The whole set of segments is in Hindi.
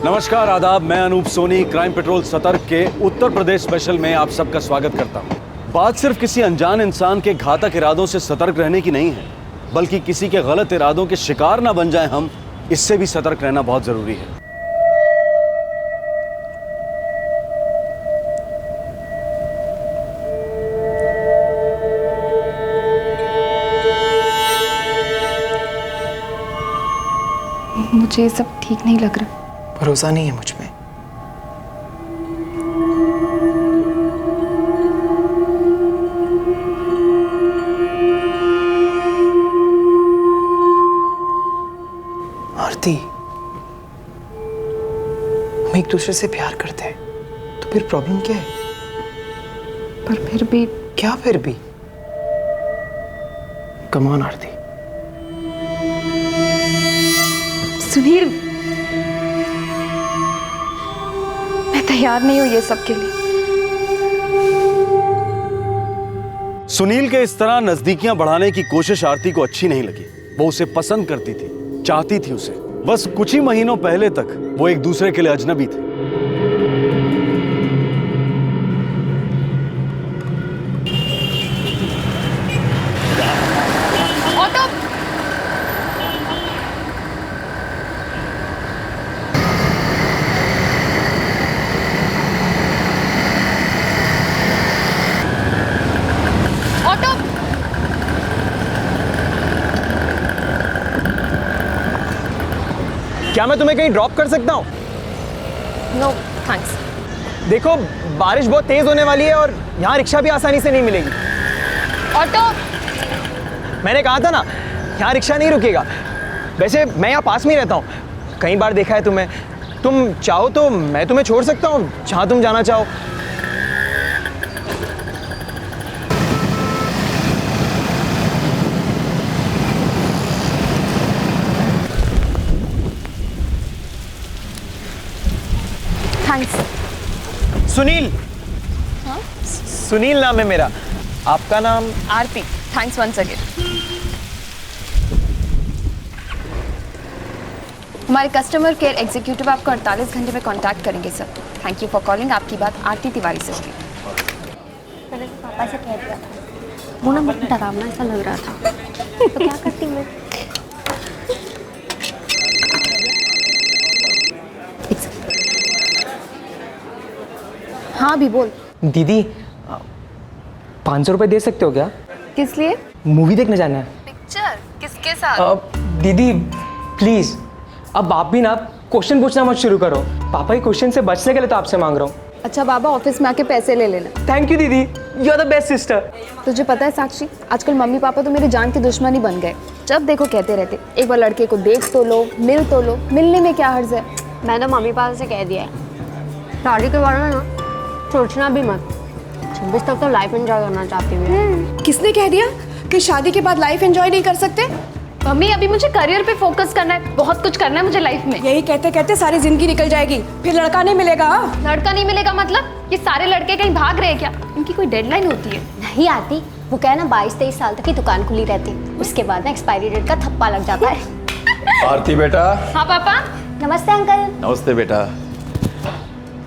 नमस्कार, आदाब। मैं अनूप सोनी क्राइम पेट्रोल सतर्क के उत्तर प्रदेश स्पेशल में आप सबका स्वागत करता हूं। बात सिर्फ किसी अनजान इंसान के घातक इरादों से सतर्क रहने की नहीं है, बल्कि किसी के गलत इरादों के शिकार ना बन जाएं हम, इससे भी सतर्क रहना बहुत जरूरी है। मुझे ये सब ठीक नहीं लग रहा। भरोसा नहीं है मुझ में। आरती, हम एक दूसरे से प्यार करते हैं, तो फिर प्रॉब्लम क्या है? पर फिर भी क्या फिर भी? कम ऑन आरती। सुनील, मैं तैयार नहीं हूं ये सब के लिए। सुनील के इस तरह नजदीकियां बढ़ाने की कोशिश आरती को अच्छी नहीं लगी। वो उसे पसंद करती थी, चाहती थी उसे। बस कुछ ही महीनों पहले तक वो एक दूसरे के लिए अजनबी थे। क्या मैं तुम्हें कहीं ड्रॉप कर सकता हूँ? No thanks. देखो, बारिश बहुत तेज होने वाली है और यहाँ रिक्शा भी आसानी से नहीं मिलेगी। ऑटो, मैंने कहा था ना, यहाँ रिक्शा नहीं रुकेगा। वैसे मैं यहाँ पास में ही रहता हूँ, कई बार देखा है तुम्हें। तुम चाहो तो मैं तुम्हें छोड़ सकता हूँ जहाँ तुम जाना चाहो। थैंक्स। सुनील। हाँ? सुनील नाम है मेरा। आपका नाम? आरती। Thanks once again. हमारे कस्टमर केयर एग्जीक्यूटिव आपको 48 घंटे में कांटेक्ट करेंगे sir. Thank you for calling. आपकी बात आरती तिवारी से होगी। मैंने पापा से कह दिया था, वो ना मुझे डरावना ऐसा लग रहा था, तो क्या करती मैं? हाँ भी बोल। दीदी, 500 रुपये दे सकते हो क्या? किस लिए? मूवी देखने जाना है। पिक्चर किसके साथ? दीदी प्लीज, अब आप भी ना क्वेश्चन पूछना मत शुरू करो। पापा के क्वेश्चन से बचने के लिए तो आपसे मांग रहा हूँ। अच्छा बाबा, ऑफिस में आके पैसे ले लेना। थैंक यू दीदी, you are the best sister. तुझे पता है साक्षी, आजकल मम्मी पापा तो मेरे जान के दुश्मन ही बन गए। जब देखो कहते रहते, एक बार लड़के को देख तो लो, मिल तो लो। मिलने में क्या हर्ज है? मैंने तो मम्मी पापा से कह दिया है, शादी के बारे में ना सोचना भी मत। 26 तक तो लाइफ एंजॉय करना चाहती हूँ। किसने कह दिया कि शादी के बाद लाइफ एंजॉय नहीं कर सकते? मम्मी, अभी मुझे करियर पे फोकस करना है, बहुत कुछ करना है मुझे लाइफ में। यही कहते कहते सारी जिंदगी निकल जाएगी, फिर लड़का नहीं मिलेगा। लड़का नहीं मिलेगा मतलब? ये सारे लड़के कहीं भाग रहे हैं क्या? इनकी कोई डेडलाइन होती है? नहीं आती, वो क्या है ना, 22-23 साल तक की दुकान खुली रहती, उसके बाद ना एक्सपायरी डेट का थप्पा लग जाता है। आरती बेटा। हाँ पापा। नमस्ते अंकल। नमस्ते बेटा।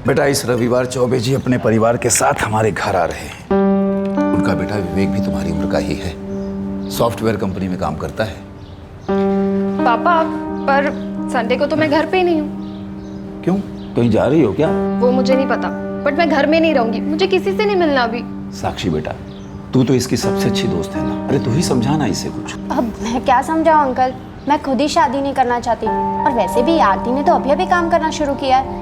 बेटा, इस रविवार चौबे जी अपने परिवार के साथ हमारे घर आ रहे हैं। उनका बेटा विवेक भी तुम्हारी उम्र का ही है, सॉफ्टवेयर कंपनी में काम करता है। पापा, पर संडे को तो मैं घर पे ही नहीं हूँ। क्यों, कहीं जा रही हो क्या? वो मुझे नहीं पता, बट मैं घर में नहीं रहूंगी। मुझे किसी से नहीं मिलना अभी। साक्षी बेटा, तू तो इसकी सबसे अच्छी दोस्त है ना। अरे तू ही समझाना इसे कुछ। अब मैं क्या समझाऊं अंकल, मैं खुद ही शादी नहीं करना चाहती, और वैसे भी आरती ने तो अभी अभी काम करना शुरू किया है।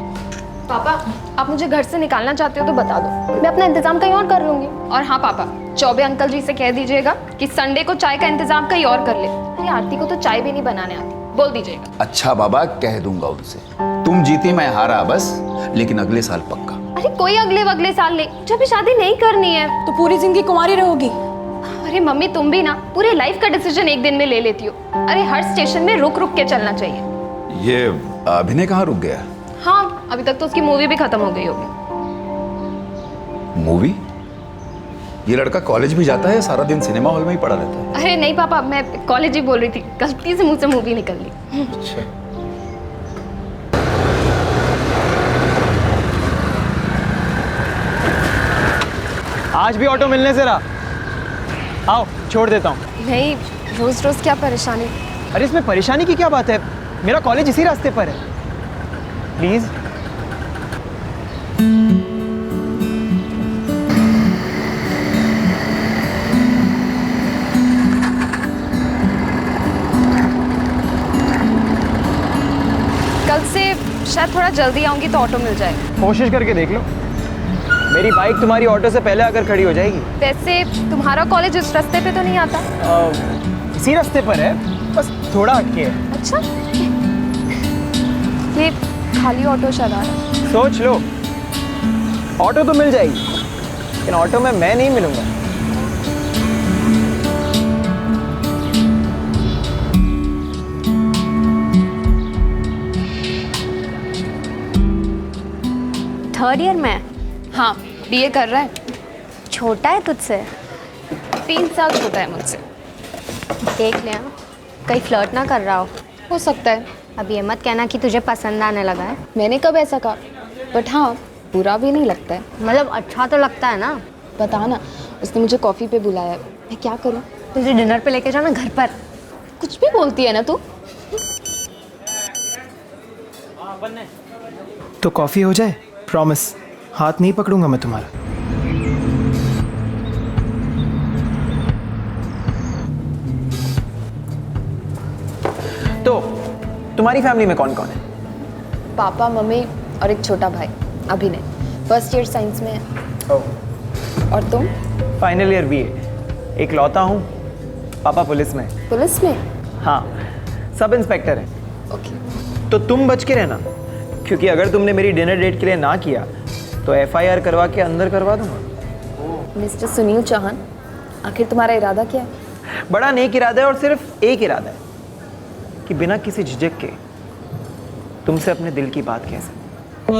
पापा, आप मुझे घर से निकालना चाहते हो तो बता दो, मैं अपना इंतजाम कहीं और कर लूंगी। और हाँ पापा, चौबे अंकल जी से कह दीजिएगा कि संडे को चाय का इंतजाम कहीं और कर ले। अरे आरती को तो चाय भी नहीं बनाने आती, बोल दीजिएगा। अच्छा बाबा, कह दूंगा उनसे। तुम जीती मैं हारा बस, लेकिन अगले साल पक्का। अरे कोई अगले साल नहीं, जब भी शादी नहीं करनी है तो पूरी जिंदगी कुंवारी रहोगी। अरे मम्मी, तुम भी ना पूरी लाइफ का डिसीजन एक दिन में ले लेती हो। अरे हर स्टेशन में रुक रुक के चलना चाहिए। ये अभिनय कहाँ रुक गया? हाँ, अभी तक तो उसकी मूवी भी खत्म हो गई होगी। मूवी? ये लड़का कॉलेज भी जाता है, सारा दिन सिनेमा हॉल में ही पड़ा रहता है? अरे नहीं पापा, मैं कॉलेज ही बोल रही थी, गलती से मुंह से मूवी निकल ली। अच्छा। आज भी ऑटो मिलने से रहा। आओ छोड़ देता हूँ। नहीं, रोज रोज क्या परेशानी। अरे इसमें परेशानी की क्या बात है, मेरा कॉलेज इसी रास्ते पर है। प्लीज। कल से शायद थोड़ा जल्दी आऊंगी तो ऑटो मिल जाए। कोशिश करके देख लो, मेरी बाइक तुम्हारी ऑटो से पहले आकर खड़ी हो जाएगी। वैसे तुम्हारा कॉलेज इस रास्ते पे तो नहीं आता? इसी रास्ते पर है, बस थोड़ा हटके है। अच्छा, ये खाली ऑटो शायद आ रहा है। सोच लो, ऑटो तो मिल जाएगी लेकिन ऑटो में मैं नहीं मिलूंगा। थर्ड ईयर में? हाँ, बीए कर रहा है। छोटा है तुझसे? 3 साल छोटा है मुझसे। देख ले, कहीं फ्लर्ट ना कर रहा हो सकता है। अब ये मत कहना कि तुझे पसंद आने लगा है। मैंने कब ऐसा कहा? बट हाँ, बुरा भी नहीं लगता है। मतलब अच्छा तो लगता है ना। बता ना, उसने मुझे कॉफ़ी पे बुलाया है, मैं क्या करूँ? तुझे डिनर पे लेके जाना घर पर। कुछ भी बोलती है ना तू। तो कॉफी हो जाए, प्रॉमिस हाथ नहीं पकड़ूंगा मैं तुम्हारा। तो तुम्हारी फैमिली में कौन कौन है? पापा, मम्मी और एक छोटा भाई अभिनय, फर्स्ट ईयर साइंस में है। और तुम? फाइनल ईयर बीए, एक लौता हूँ। पापा पुलिस में। पुलिस में? हाँ, सब इंस्पेक्टर है। ओके। तो तुम बच के रहना, क्योंकि अगर तुमने मेरी डिनर डेट के लिए ना किया तो FIR करवा के अंदर करवा दूंगा। मिस्टर सुनील चौहान, आखिर तुम्हारा इरादा क्या है? बड़ा नेक इरादा है और सिर्फ एक इरादा है कि बिना किसी झिझक के तुमसे अपने दिल की बात कह सकूं।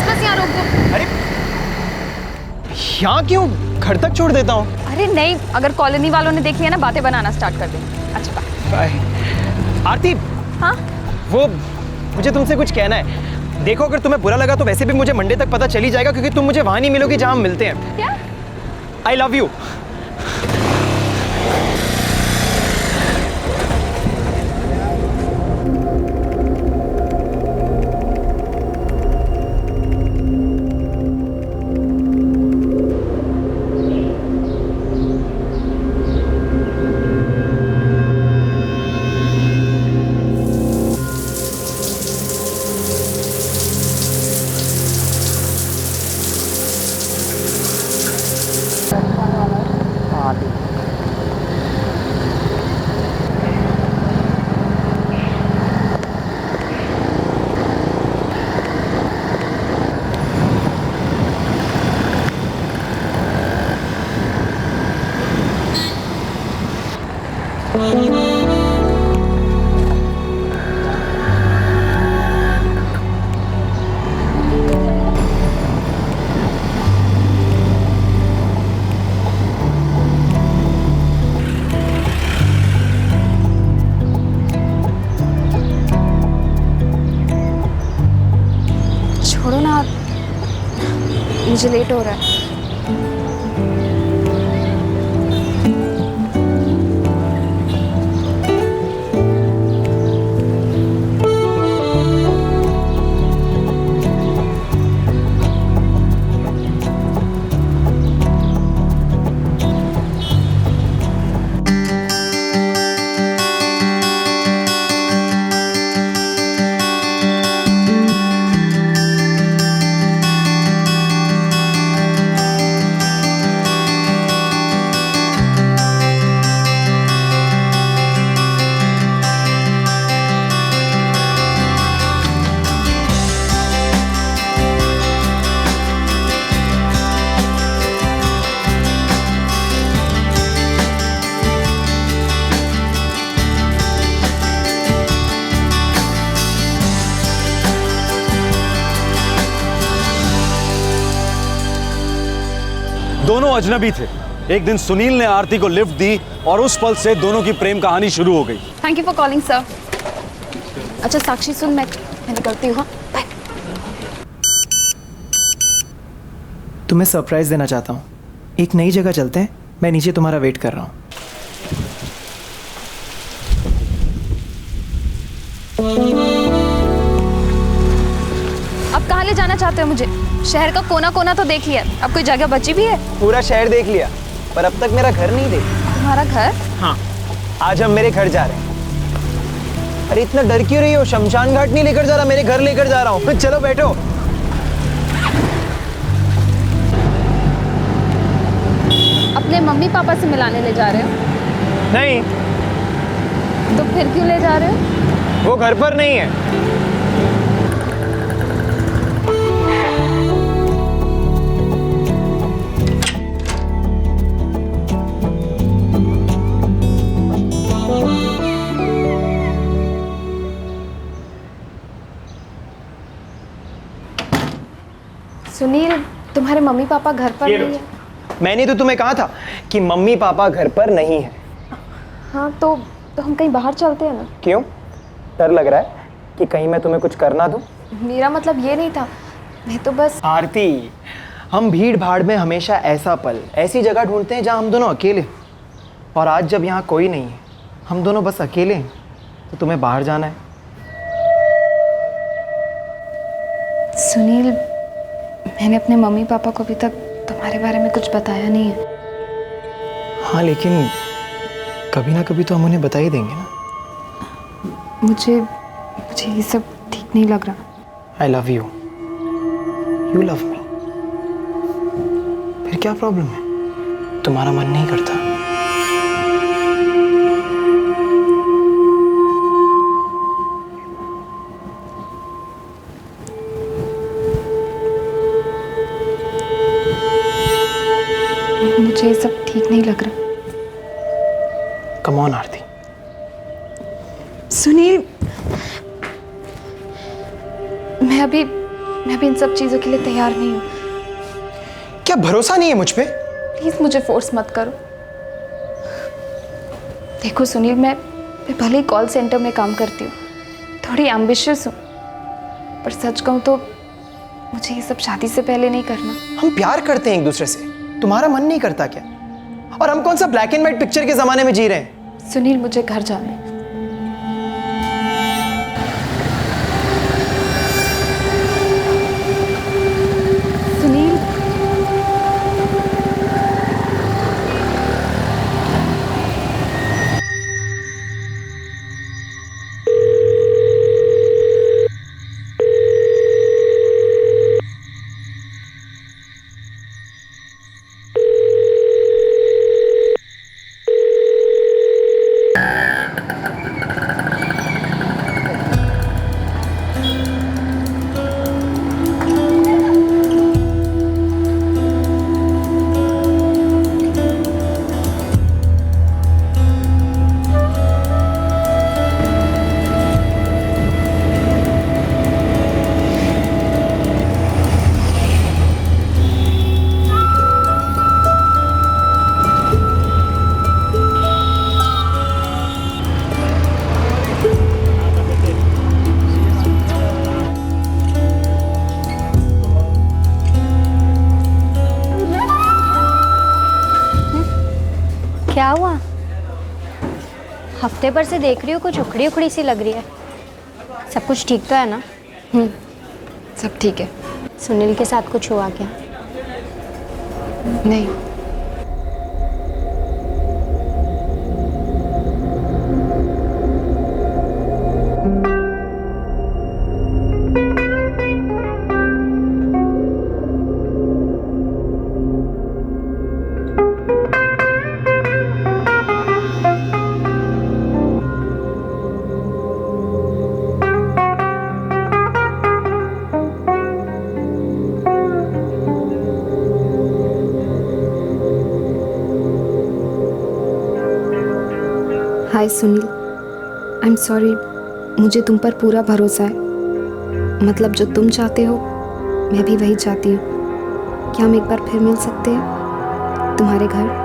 बस यहाँ रोक दो। अरे यहाँ क्यों, घर तक छोड़ देता हूँ। अरे नहीं, अगर कॉलोनी वालों ने देख लिया ना, बातें बनाना स्टार्ट कर देंगे। अच्छा बाय। आरती, हाँ, वो मुझे तुमसे कुछ कहना है। देखो, अगर तुम्हें बुरा लगा तो वैसे भी मुझे मंडे तक पता चल ही जाएगा, क्योंकि तुम मुझे वहां नहीं मिलोगी जहां हम मिलते हैं। क्या? I love you. छोड़ो ना आप, मुझे लेट हो रहा है। दोनों अजनबी थे। एक दिन सुनील ने आरती को लिफ्ट दी और उस पल से दोनों की प्रेम कहानी शुरू हो गई। Thank you for calling sir. अच्छा साक्षी सुन, मैं निकलती हूँ। हाँ, बाय। तुम्हें सरप्राइज़ देना चाहता हूँ। एक नई जगह चलते हैं, मैं नीचे तुम्हारा वेट कर रहा हूँ। अब कहाँ ले जाना चाहते हो मुझे? शहर का कोना कोना तो देख लिया, अब कोई जगह बची भी है? पूरा शहर देख लिया, पर अब तक मेरा घर नहीं देखा। तुम्हारा घर? हाँ, आज हम मेरे घर जा रहे हैं। अरे इतना डर क्यों रही हो? शमशान घाट नहीं लेकर जा रहा, मेरे घर लेकर जा रहा हूँ। चलो बैठो। अपने मम्मी पापा से मिलाने ले जा रहे हो? नहीं, तो फिर क्यों ले जा रहे हो? वो घर पर नहीं है। सुनील, तुम्हारे मम्मी पापा घर पर नहीं है? मैंने तो तुम्हें कहा था कि मम्मी पापा घर पर नहीं है। हाँ तो हम कहीं बाहर चलते हैं ना? क्यों? डर लग रहा है कि कहीं मैं तुम्हें कुछ करना दूं? मेरा मतलब ये नहीं था, मैं तो बस। आरती, हम भीड़ भाड़ में हमेशा ऐसा पल, ऐसी जगह ढूंढते हैं जहां हम दोनों अकेले हैं। और आज जब यहाँ कोई नहीं है, हम दोनों बस अकेले हैं, तो तुम्हें बाहर जाना है। सुनील, मैंने अपने मम्मी पापा को अभी तक तुम्हारे बारे में कुछ बताया नहीं है। हाँ, लेकिन कभी ना कभी तो हम उन्हें बता ही देंगे ना। मुझे ये सब ठीक नहीं लग रहा। I love you, you love me. फिर क्या प्रॉब्लम है? तुम्हारा मन नहीं करता? मुझे ये सब ठीक नहीं लग रहा। कम ऑन आरती। सुनील, मैं अभी इन सब चीज़ों के लिए तैयार नहीं हूँ। क्या भरोसा नहीं है मुझ पे? प्लीज़ मुझे फोर्स मत करो। देखो सुनील, मैं भले ही कॉल सेंटर में काम करती हूँ, थोड़ी एम्बिशियस हूँ, पर सच कहूँ तो मुझे ये सब शादी से पहले नहीं करना। हम प्यार करते हैं एक दूसरे से, तुम्हारा मन नहीं करता क्या? और हम कौन सा ब्लैक एंड व्हाइट पिक्चर के जमाने में जी रहे हैं? सुनील, मुझे घर जाना है। सुनील, क्या हुआ? हफ्ते भर से देख रही हूँ, कुछ उखड़ी उखड़ी सी लग रही है। सब कुछ ठीक तो है ना? सब ठीक है। सुनील के साथ कुछ हुआ क्या? नहीं। हाय सुनील, आई एम सॉरी, मुझे तुम पर पूरा भरोसा है। मतलब जो तुम चाहते हो मैं भी वही चाहती हूँ। क्या हम एक बार फिर मिल सकते हैं तुम्हारे घर?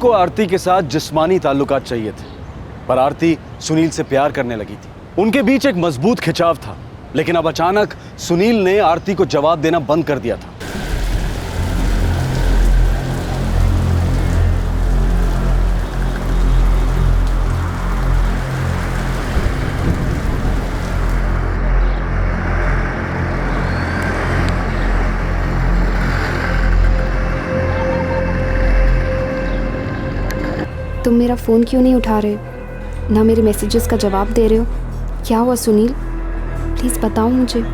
को आरती के साथ जिस्मानी ताल्लुकात चाहिए थे, पर आरती सुनील से प्यार करने लगी थी। उनके बीच एक मजबूत खिंचाव था, लेकिन अब अचानक सुनील ने आरती को जवाब देना बंद कर दिया था। तुम मेरा फ़ोन क्यों नहीं उठा रहे, ना मेरे मैसेजेस का जवाब दे रहे हो? क्या हुआ सुनील, प्लीज़ बताओ मुझे।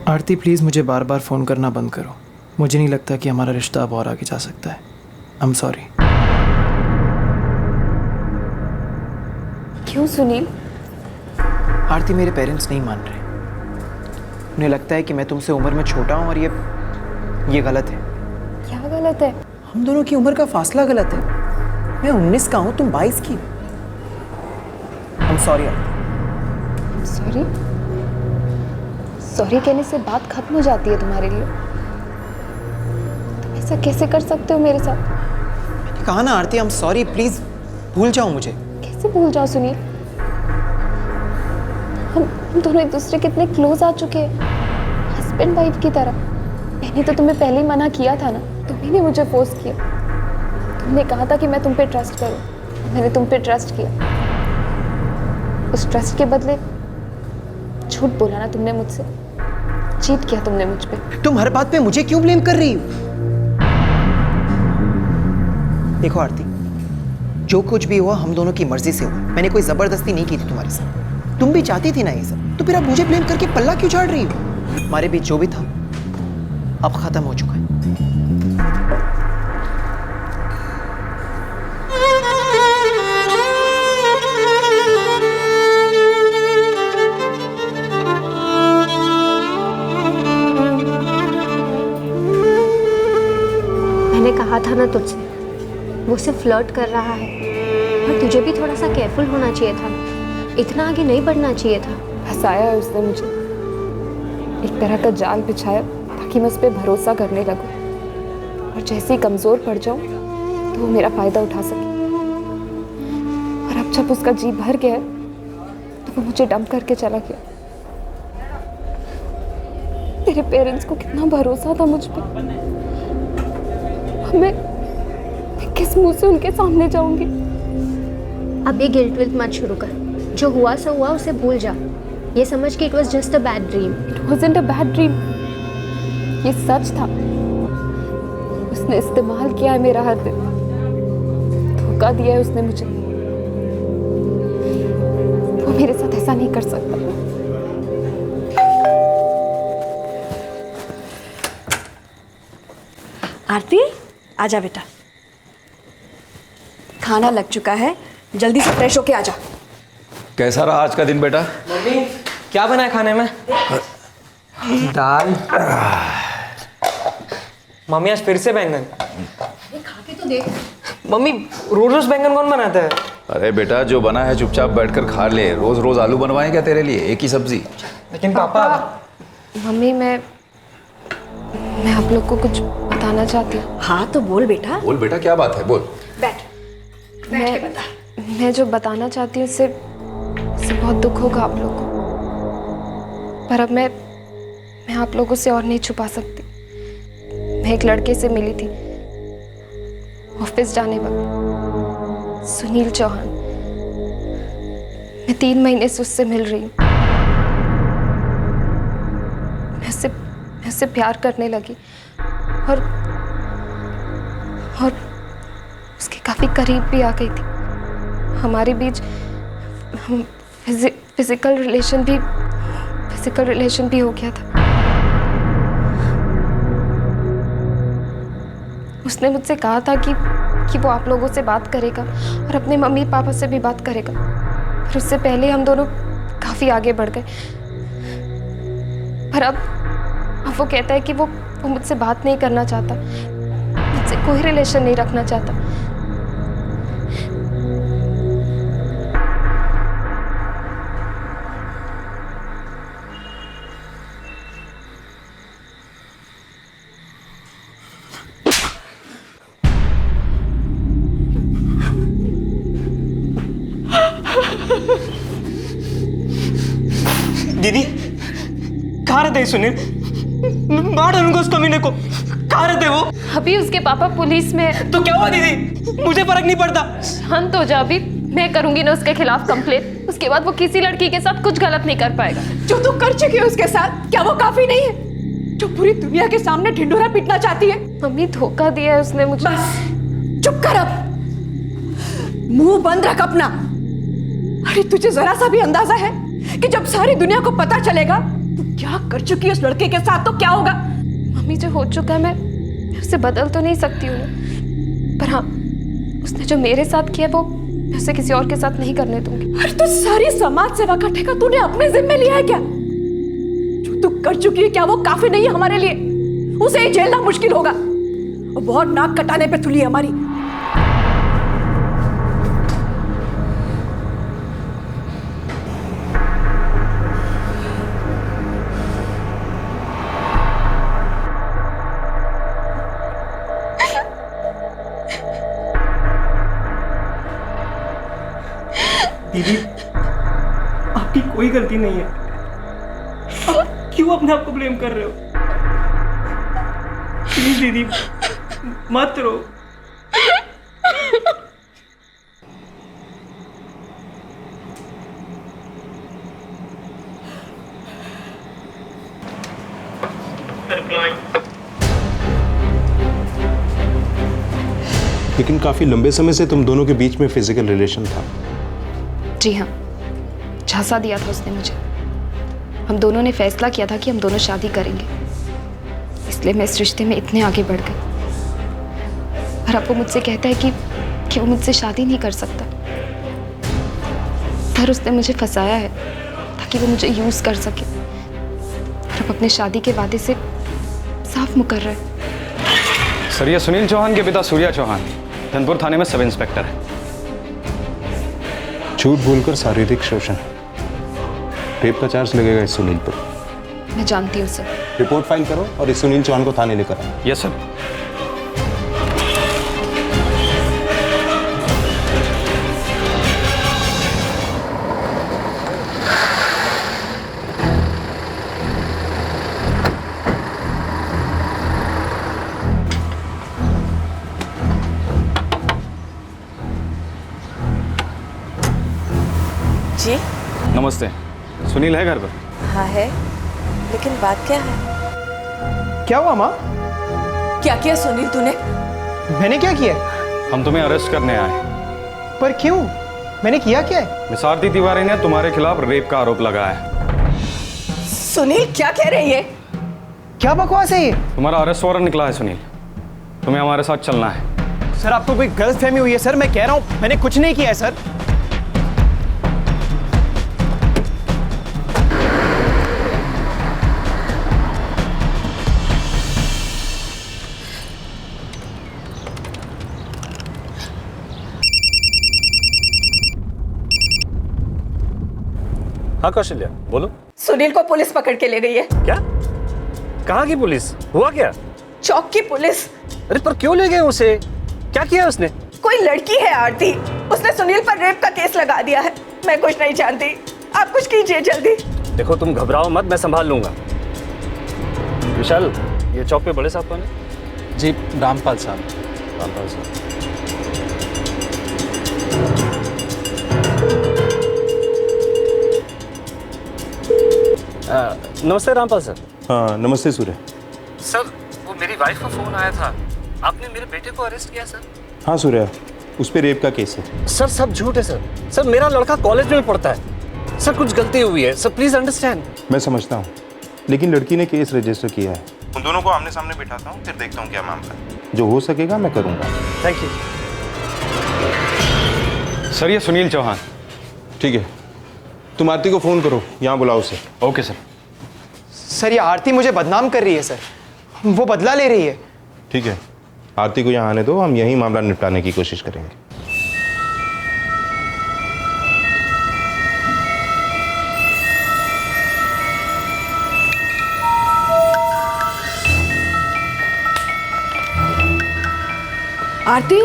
आरती प्लीज़ मुझे बार बार फ़ोन करना बंद करो। मुझे नहीं लगता कि हमारा रिश्ता अब और आगे जा सकता है। I am sorry. क्यों सुनील? आरती मेरे पेरेंट्स नहीं मान रहे। उन्हें लगता है कि मैं तुमसे उम्र में छोटा हूँ और ये गलत है। क्या गलत है? हम दोनों की उम्र का फासला गलत है। मैं 19 का हूँ, तुम 22 की। I am sorry Aarti. Sorry? Sorry कहने से बात खत्म हो जाती है तुम्हारे लिए? तुम ऐसा कैसे कर सकते हो मेरे साथ? मैंने कहा ना आरती, आई एम सॉरी, प्लीज़ भूल जाओ मुझे। कैसे भूल जाओ सुनील? हम दोनों एक दूसरे के इतने क्लोज आ चुके हैं, हस्बैंड वाइफ की तरह। मैंने तो तुम्हें पहले ही मना किया था ना, तुम्ही ने मुझे फोर्स किया। तुमने कहा था कि मैं तुम पे ट्रस्ट करूं, मैंने तुम पे ट्रस्ट किया। उस ट्रस्ट के बदले झूठ बोला ना तुमने मुझसे, चीट किया तुमने मुझ पे। तुम हर बात पे मुझे क्यों ब्लेम कर रही हो? देखो आरती, जो कुछ भी हुआ हम दोनों की मर्जी से हुआ। मैंने कोई जबरदस्ती नहीं की थी तुम्हारे साथ। तुम भी चाहती थी ना ये सब, तो फिर आप मुझे ब्लेम करके पल्ला क्यों झाड़ रही हो? हमारे बीच जो भी था अब खत्म हो चुका है। मैंने कहा था ना तुझसे, वो सिर्फ फ्लर्ट कर रहा है, और तुझे भी थोड़ा सा केयरफुल होना चाहिए था, इतना आगे नहीं बढ़ना चाहिए था। फंसाया है उसने मुझे, एक तरह का जाल बिछाया ताकि मैं उस पर भरोसा करने लगूं, और जैसे ही कमज़ोर पड़ जाऊं तो वो मेरा फ़ायदा उठा सके। और अब जब उसका जी भर गया तो वो मुझे डंप करके चला गया। तेरे पेरेंट्स को कितना भरोसा था मुझ पर, मैं किस मुंह से उनके सामने जाऊंगी? अब ये गिल्ट विल्ट मत शुरू कर। जो हुआ सो हुआ, उसे भूल जा। ये समझ के it was just a bad dream. It wasn't a bad dream, ये सच था। उसने इस्तेमाल किया है मेरा हर दिन, धोखा दिया है उसने मुझे। वो मेरे साथ ऐसा नहीं कर सकता। आरती, आजा बेटा, खाना लग चुका है, जल्दी से फ्रेश होके आजा। कैसा रहा आज का दिन बेटा? मम्मी क्या बना है खाने में? दाल। मम्मी आज फिर से बैंगन। खा के तो देख। मम्मी रोज रोज बैंगन कौन बनाता है? अरे बेटा, जो बना है चुपचाप बैठकर खा ले। रोज रोज आलू बनवाएं क्या तेरे लिए, एक ही सब्जी? लेकिन पापा। मम्मी मैं आप लोग को कुछ बताना चाहती हूँ। हाँ तो बोल बेटा। बोल बेटा, क्या बात है, बोल। बैठ के बता। मैं जो बताना चाहती हूँ उससे बहुत दुख होगा आप लोगों को, पर अब मैं आप लोगों से और नहीं छुपा सकती। मैं एक लड़के से मिली थी ऑफिस जाने वक्त, सुनील चौहान। मैं 3 महीने से उससे मिल रही हूँ। मैं उससे प्यार करने लगी और उसके काफ़ी करीब भी आ गई थी। हमारे बीच फिजिकल रिलेशन भी हो गया था। उसने मुझसे कहा था कि वो आप लोगों से बात करेगा और अपने मम्मी पापा से भी बात करेगा, पर उससे पहले हम दोनों काफ़ी आगे बढ़ गए। पर अब वो कहता है कि वो मुझसे बात नहीं करना चाहता, मुझसे कोई रिलेशन नहीं रखना चाहता। दीदी कहाँ रहते हैं सुनील? मार डालूंगा उस कमीने को। कहाँ रहते वो? अभी उसके पापा पुलिस में है। तो क्या हुआ दीदी? मुझे फर्क नहीं पड़ता। शांत हो जा, अभी मैं करूंगी ना उसके खिलाफ कंप्लेंट। उसके बाद वो किसी लड़की के साथ कुछ गलत नहीं कर पाएगा। जो तू कर चुकी है उसके साथ, क्या वो काफी नहीं है? जो पूरी दुनिया के सामने ढिंढोरा पीटना चाहती है। मम्मी धोखा दिया है उसने मुझे। बस चुप कर अब, मुंह बंद रख अपना। अरे तुझे जरा सा भी अंदाजा है कि जब सारी दुनिया को पता चलेगा तू क्या कर चुकी है उस लड़के के साथ, तो क्या होगा? मम्मी जो हो चुका है मैं उसे बदल तो नहीं सकती हूँ, पर हाँ उसने जो मेरे साथ किया वो मैं उसे किसी और के साथ नहीं करने दूंगी। अरे तो सारी समाज सेवा का ठेका तूने अपने जिम्मे लिया है क्या? जो तू कर चुकी है क्या वो काफी नहीं है हमारे लिए? उसे ही झेलना मुश्किल होगा। वो बहुत नाक कटाने पे तुली है हमारी। दीदी आपकी कोई गलती नहीं है। आप क्यों अपने आप को ब्लेम कर रहे हो? प्लीज दीदी मत रो। लेकिन काफी लंबे समय से तुम दोनों के बीच में फिजिकल रिलेशन था। जी हाँ, झांसा दिया था उसने मुझे। हम दोनों ने फैसला किया था कि हम दोनों शादी करेंगे, इसलिए मैं इस रिश्ते में इतने आगे बढ़ गई। और अब वो मुझसे कहता है कि वो मुझसे शादी नहीं कर सकता। पर उसने मुझे फंसाया है ताकि वो मुझे यूज कर सके, और अब अपने शादी के वादे से साफ मुकर रहा है। सर, ये सुनील चौहान के पिता सूर्या चौहान धनपुर थाने में सब इंस्पेक्टर है। झूठ बोलकर शारीरिक शोषण, रेप का चार्ज लगेगा इस सुनील पर। मैं जानती हूँ सर। रिपोर्ट फाइल करो और इस सुनील चौहान को थाने लेकर आओ। Yes sir. जी नमस्ते। सुनील है घर पर? हाँ है, लेकिन बात क्या है? क्या हुआ माँ? क्या किया सुनील तूने? मैंने क्या किया? हम तुम्हें अरेस्ट करने आए। पर क्यों? मैंने किया क्या है? मिस आरती तिवारी ने तुम्हारे खिलाफ रेप का आरोप लगाया है। सुनील क्या कह रही है? क्या बकवास है ये? तुम्हारा अरेस्ट वारंट निकला है सुनील, तुम्हें हमारे साथ चलना है। सर आपको कोई गलतफहमी हुई है सर, मैं कह रहा हूँ मैंने कुछ नहीं किया है सर। हाँ कौशल्या बोलो। सुनील को पुलिस पकड़ के ले गई है। क्या? कहाँ की पुलिस? हुआ क्या? चौक की पुलिस। अरे पर क्यों ले गए उसे? क्या किया उसने? कोई लड़की है आरती, उसने सुनील पर रेप का केस लगा दिया है। मैं कुछ नहीं जानती, आप कुछ कीजिए जल्दी। देखो तुम घबराओ मत, मैं संभाल लूंगा। विशाल, ये चौक पे बड़े साहब कौन है? जी रामपाल साहब। रामपाल साहब। नमस्ते रामपाल सर। हाँ नमस्ते सूर्य। सर वो मेरी वाइफ का फोन आया था, आपने मेरे बेटे को अरेस्ट किया सर। हाँ सूर्य, उस पर रेप का केस है। सर सब झूठ है सर। सर मेरा लड़का कॉलेज में पढ़ता है सर, कुछ गलती हुई है सर, प्लीज अंडरस्टैंड। मैं समझता हूँ, लेकिन लड़की ने केस रजिस्टर किया है। उन दोनों को आमने सामने बिठाता हूँ, फिर देखता हूँ क्या मामला है। जो हो सकेगा मैं करूँगा। Thank you. सर ये सुनील चौहान। ठीक है, तुम आरती को फोन करो, यहाँ बुलाओ उसे। Okay sir. सर ये आरती मुझे बदनाम कर रही है सर, वो बदला ले रही है। ठीक है, आरती को यहाँ आने दो, हम यही मामला निपटाने की कोशिश करेंगे। आरती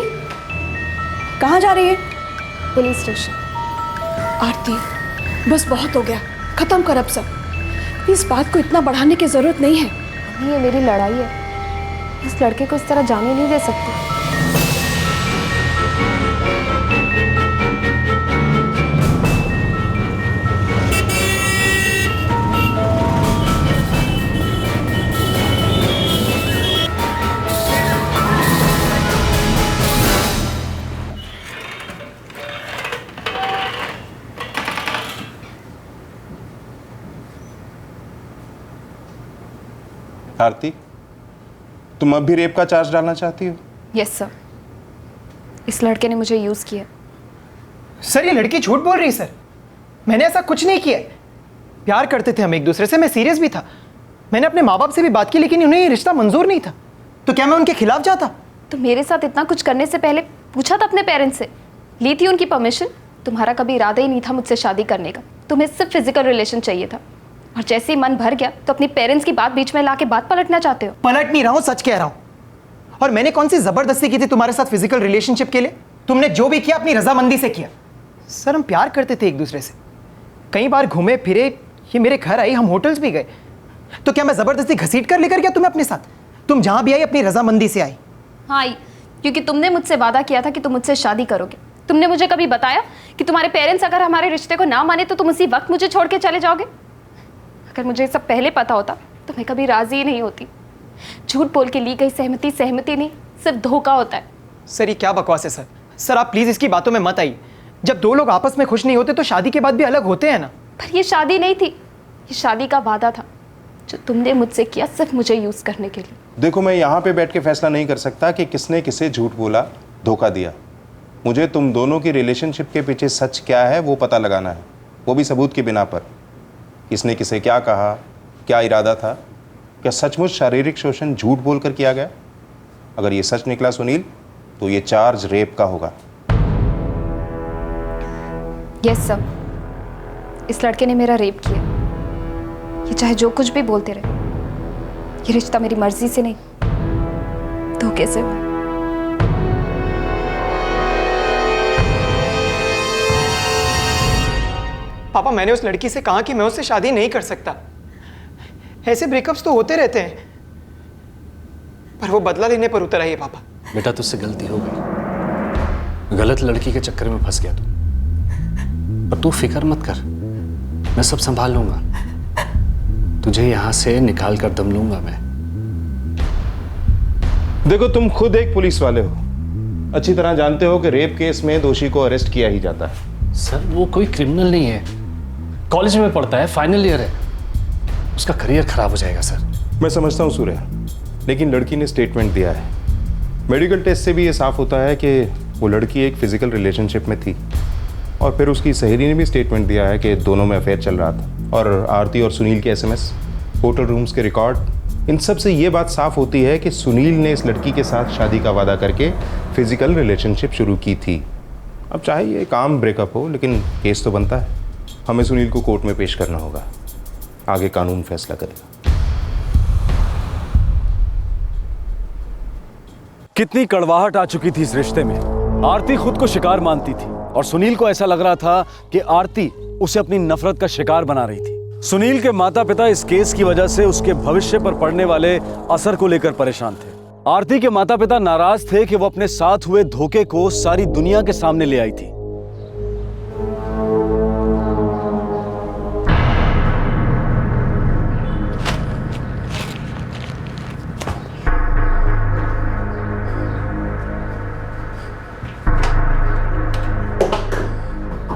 कहाँ जा रही है? Police station. आरती बस बहुत हो गया, खत्म कर अब सब। इस बात को इतना बढ़ाने की जरूरत नहीं है। मम्मी ये मेरी लड़ाई है, इस लड़के को इस तरह जाने नहीं दे सकती। आरती, तुम अब भी रेप का चार्ज डालना चाहती हो? यस सर, इस लड़के ने मुझे यूज किया। सर ये लड़की झूठ बोल रही है सर, मैंने ऐसा कुछ नहीं किया। प्यार करते थे हम एक दूसरे से, मैं सीरियस भी था। मैंने अपने माँ बाप से भी बात की, लेकिन उन्हें ये रिश्ता मंजूर नहीं था। तो क्या मैं उनके खिलाफ जाता? तो मेरे साथ इतना कुछ करने से पहले पूछा था अपने पेरेंट्स से, ली थी उनकी परमिशन? तुम्हारा कभी इरादा ही नहीं था मुझसे शादी करने का, तुम्हें सिर्फ फिजिकल रिलेशन चाहिए था। और जैसे ही मन भर गया तो अपनी पेरेंट्स की बात बीच में लाके बात पलटना चाहते हो। पलट नहीं रहा हूँ, सच कह रहा हूँ। और मैंने कौन सी जबरदस्ती की थी तुम्हारे साथ फिजिकल रिलेशनशिप के लिए? तुमने जो भी किया अपनी रजामंदी से किया। सर हम प्यार करते थे एक दूसरे से, कई बार घूमे फिरे, ये मेरे घर आई, हम होटल्स भी गए। तो क्या मैं जबरदस्ती घसीट कर लेकर गया तुम्हें अपने साथ? तुम जहां भी आई अपनी रजामंदी से आई। हाँ आई, क्योंकि तुमने मुझसे वादा किया था कि तुम मुझसे शादी करोगे। तुमने मुझे कभी बताया कि तुम्हारे पेरेंट्स अगर हमारे रिश्ते को ना माने तो तुम उसी वक्त मुझे छोड़ के चले जाओगे? अगर मुझे सब पहले पता होता तो मैं कभी राजी ही नहीं होती। झूठ बोल के ली गई सहमति सहमति नहीं, सिर्फ धोखा होता है। सर ये क्या बकवास है सर? सर आप प्लीज इसकी बातों में मत आइए। जब दो लोग आपस में खुश नहीं होते तो शादी के बाद भी अलग होते हैं ना। पर ये शादी नहीं थी, ये शादी का वादा था जो तुमने मुझसे किया सिर्फ मुझे यूज करने के लिए। देखो, मैं यहाँ पे बैठ के फैसला नहीं कर सकता कि किसने किसे झूठ बोला, धोखा दिया। मुझे तुम दोनों की रिलेशनशिप के पीछे सच क्या है वो पता लगाना है, वो भी सबूत के बिना पर। किसने किसे क्या कहा, क्या इरादा था, क्या सचमुच शारीरिक शोषण झूठ बोलकर किया गया? अगर ये सच निकला सुनील तो ये चार्ज रेप का होगा। यस सर, इस लड़के ने मेरा रेप किया। ये चाहे जो कुछ भी बोलते रहे, ये रिश्ता मेरी मर्जी से नहीं, धोखे से हुआ। पापा मैंने उस लड़की से कहा कि मैं उससे शादी नहीं कर सकता। ऐसे ब्रेकअप्स तो होते रहते हैं, पर वो बदला लेने पर उतर आई है पापा। बेटा तुझसे गलती हो गई, गलत लड़की के चक्कर में फंस गया तू। पर तू फिक्र मत कर, मैं सब संभाल लूंगा। तुझे यहां से निकाल कर दम लूंगा मैं। देखो, तुम खुद एक पुलिस वाले हो, अच्छी तरह जानते हो कि रेप केस में दोषी को अरेस्ट किया ही जाता है। सर वो कोई क्रिमिनल नहीं है, कॉलेज में पढ़ता है, फाइनल ईयर है, उसका करियर खराब हो जाएगा सर। मैं समझता हूँ सूर्य, लेकिन लड़की ने स्टेटमेंट दिया है। मेडिकल टेस्ट से भी ये साफ होता है कि वो लड़की एक फिजिकल रिलेशनशिप में थी। और फिर उसकी सहेली ने भी स्टेटमेंट दिया है कि दोनों में अफेयर चल रहा था। और आरती और सुनील के एसएमएस, होटल रूम्स के रिकॉर्ड, इन सब से ये बात साफ होती है कि सुनील ने इस लड़की के साथ शादी का वादा करके फिजिकल रिलेशनशिप शुरू की थी। अब चाहे ये काम ब्रेकअप हो, लेकिन केस तो बनता है। हमें सुनील को कोर्ट में पेश करना होगा, आगे कानून फैसला करेगा। कितनी कड़वाहट आ चुकी थी इस रिश्ते में। आरती खुद को शिकार मानती थी और सुनील को ऐसा लग रहा था कि आरती उसे अपनी नफरत का शिकार बना रही थी। सुनील के माता पिता इस केस की वजह से उसके भविष्य पर पड़ने वाले असर को लेकर परेशान थे। आरती के माता पिता नाराज थे कि वो अपने साथ हुए धोखे को सारी दुनिया के सामने ले आई थी।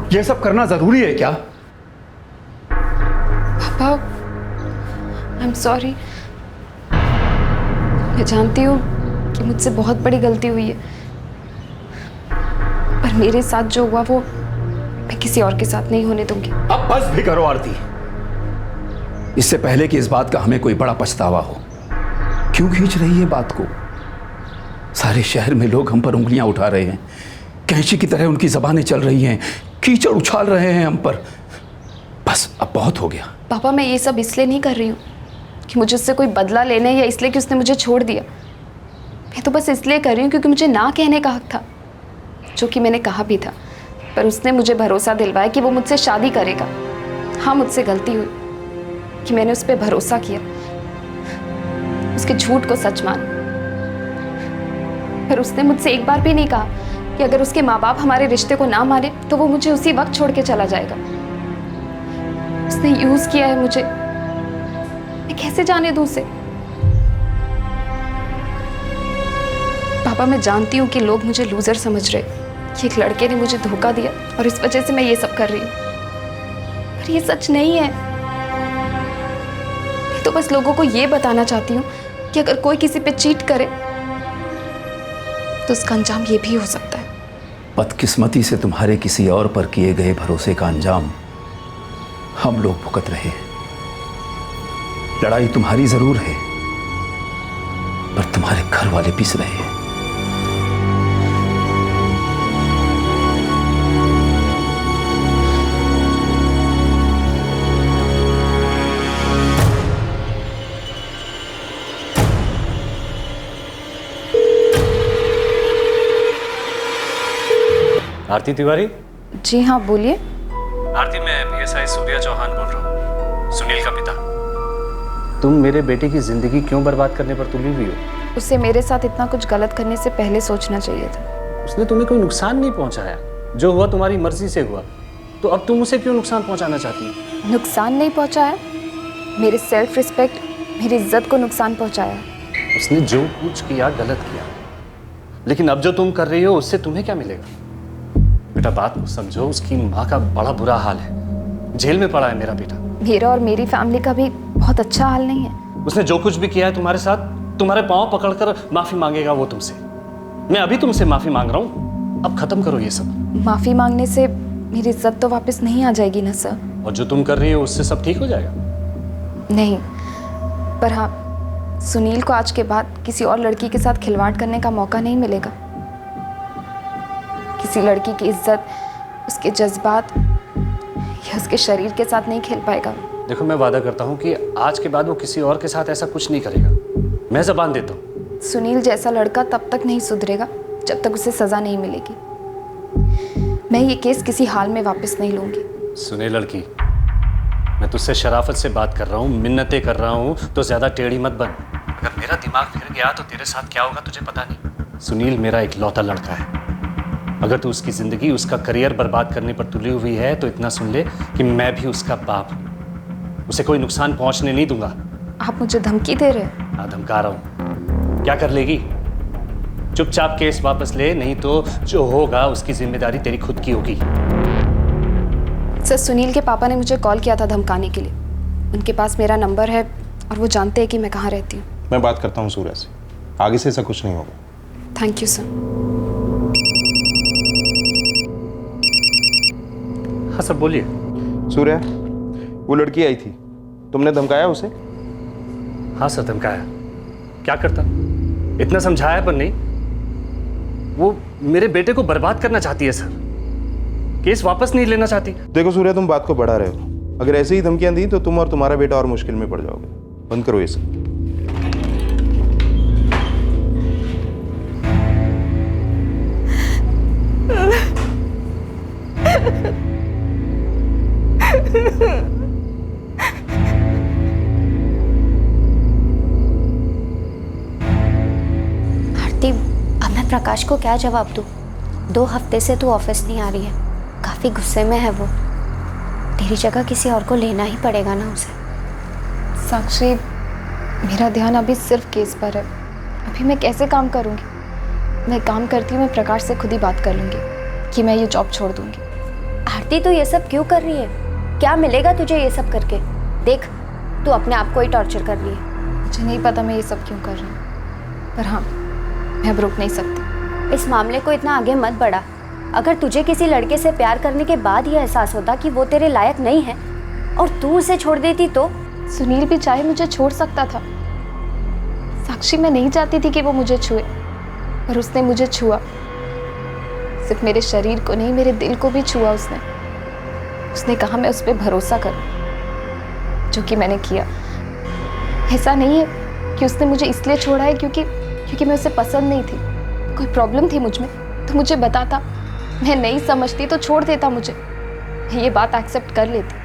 ये सब करना जरूरी है क्या? पापा, आई एम सॉरी। मैं जानती हूँ कि मुझसे बहुत बड़ी गलती हुई है, पर मेरे साथ जो हुआ वो मैं किसी और के साथ नहीं होने दूंगी। अब बस भी करो आरती, इससे पहले कि इस बात का हमें कोई बड़ा पछतावा हो। क्यों खींच रही है बात को? सारे शहर में लोग हम पर उंगलियां उठा रहे हैं, कैंची की तरह उनकी जबानें चल रही हैं, कीचड़ उछाल रहे हैं हम पर। बस अब बहुत हो गया। पापा, मैं ये सब इसलिए नहीं कर रही हूँ कि मुझे उससे कोई बदला लेने या इसलिए कि उसने मुझे छोड़ दिया। मैं तो बस इसलिए कर रही हूँ क्योंकि मुझे ना कहने का हक था, जो कि मैंने कहा भी था। पर उसने मुझे भरोसा दिलवाया कि वो मुझसे शादी करेगा। हाँ, मुझसे गलती हुई कि मैंने उस पर भरोसा किया, उसके झूठ को सच माना। पर उसने मुझसे एक बार भी नहीं कहा कि अगर उसके माँ बाप हमारे रिश्ते को ना माने तो वो मुझे उसी वक्त छोड़ के चला जाएगा। उसने यूज किया है मुझे, मैं कैसे जाने दूं उसे? पापा, मैं जानती हूँ कि लोग मुझे लूजर समझ रहे कि एक लड़के ने मुझे धोखा दिया और इस वजह से मैं ये सब कर रही हूँ, पर ये सच नहीं है। मैं तो बस लोगों को ये बताना चाहती हूँ कि अगर कोई किसी पे चीट करे तो उसका अंजाम ये भी हो सकता है। बदकिस्मती से तुम्हारे किसी और पर किए गए भरोसे का अंजाम हम लोग भुगत रहे हैं। लड़ाई तुम्हारी जरूर है, पर तुम्हारे घर वाले पिस रहे हैं। आरती तिवारी? जी हाँ, बोलिए। आरती, मैं PSI सूर्या चौहान बोल रहा हूँ, सुनील का पिता। तुम मेरे बेटे की जिंदगी क्यों बर्बाद करने पर तुली हुई हो? उसे मेरे साथ इतना कुछ गलत करने से पहले सोचना चाहिए था। उसने तुम्हें कोई नुकसान नहीं पहुंचाया, जो हुआ तुम्हारी मर्जी से हुआ, तो अब तुम उसे क्यों नुकसान पहुंचाना चाहती हो? नुकसान नहीं पहुंचाया, मेरे सेल्फ रिस्पेक्ट, मेरी इज्जत को नुकसान पहुंचाया। उसने जो कुछ किया गलत किया, लेकिन अब जो तुम कर रही हो उससे तुम्हें क्या मिलेगा? बेटा, बात को समझो, उसकी माँ का बड़ा बुरा हाल है, जेल में पड़ा है मेरा बेटा। मेरा और मेरी फैमिली का भी बहुत अच्छा हाल नहीं है। उसने जो कुछ भी किया है तुम्हारे साथ, तुम्हारे पांव पकड़कर माफी मांगेगा वो तुमसे। मैं अभी तुमसे माफी मांग रहा हूँ, अब खत्म करो ये सब। माफी मांगने से मेरी इज्जत तो वापस नहीं आ जाएगी ना सर? और जो तुम कर रही हो उससे सब ठीक हो जाएगा? नहीं, पर हाँ, सुनील को आज के बाद किसी और लड़की के साथ खिलवाड़ करने का मौका नहीं मिलेगा। किसी लड़की की इज्जत, उसके जज्बात या उसके शरीर के साथ नहीं खेल पाएगा। देखो, मैं वादा करता हूँ कि आज के बाद वो किसी और के साथ ऐसा कुछ नहीं करेगा। मैं ज़बान देता हूँ। सुनील जैसा लड़का तब तक नहीं सुधरेगा जब तक उसे सजा नहीं मिलेगी। मैं ये केस किसी हाल में वापस नहीं लूंगी। सुने लड़की, मैं तुझसे शराफत से बात कर रहा हूँ, मिन्नतें कर रहा हूँ, तो ज़्यादा टेढ़ी मत बन। अगर मेरा दिमाग फिर गया तो तेरे साथ क्या होगा तुझे पता नहीं। सुनील मेरा इकलौता लड़का है। अगर तू उसकी ज़िंदगी, उसका करियर बर्बाद करने पर तुली हुई है तो इतना सुन ले कि मैं भी उसका बाप हूँ। उसे कोई नुकसान पहुँचने नहीं दूंगा। आप मुझे धमकी दे रहे हैं? हाँ, धमका रहा हूँ। क्या कर लेगी? चुपचाप केस वापस ले, नहीं तो जो होगा उसकी जिम्मेदारी तेरी खुद की होगी। सर, सुनील के पापा ने मुझे कॉल किया था धमकाने के लिए। उनके पास मेरा नंबर है और वो जानते हैं कि मैं कहाँ रहती हूँ। मैं बात करता हूँ सूर्या से, आगे से ऐसा कुछ नहीं होगा। Thank you sir. हाँ सर, बोलिए। सूर्या, वो लड़की आई थी, तुमने धमकाया उसे? हाँ सर, धमकाया। क्या करता? इतना समझाया पर नहीं। वो मेरे बेटे को बर्बाद करना चाहती है सर, केस वापस नहीं लेना चाहती। देखो सूर्या, तुम बात को बढ़ा रहे हो। अगर ऐसे ही धमकियां दी तो तुम और तुम्हारा बेटा और मुश्किल में पड़ जाओगे। बंद करो ये सब। आरती, अब मैं प्रकाश को क्या जवाब दूँ? 2 हफ्ते से तू ऑफिस नहीं आ रही है, काफ़ी गुस्से में है वो। तेरी जगह किसी और को लेना ही पड़ेगा ना उसे। साक्षी, मेरा ध्यान अभी सिर्फ केस पर है। अभी मैं कैसे काम करूँगी? मैं काम करती हूँ, मैं प्रकाश से खुद ही बात कर लूँगी कि मैं ये जॉब छोड़ दूँगी। आरती, तू ये सब क्यों कर रही है? क्या मिलेगा तुझे ये सब करके? देख, तू अपने आप को ही टॉर्चर कर रही है। मुझे नहीं पता मैं ये सब क्यों कर रही हूँ, पर हाँ, मैं अब रुक नहीं सकती। इस मामले को इतना आगे मत बढ़ा। अगर तुझे किसी लड़के से प्यार करने के बाद ये एहसास होता कि वो तेरे लायक नहीं है और तू उसे छोड़ देती तो सुनील भी चाहे मुझे छोड़ सकता था। साक्षी, मैं नहीं चाहती थी कि वो मुझे छुए, पर उसने मुझे छुआ। सिर्फ मेरे शरीर को नहीं, मेरे दिल को भी छुआ उसने। उसने कहा मैं उस पर भरोसा करूं, जो कि मैंने किया। ऐसा नहीं है कि उसने मुझे इसलिए छोड़ा है क्योंकि मैं उसे पसंद नहीं थी। कोई प्रॉब्लम थी मुझ में तो मुझे बताता। मैं नहीं समझती तो छोड़ देता मुझे, मैं ये बात एक्सेप्ट कर लेती।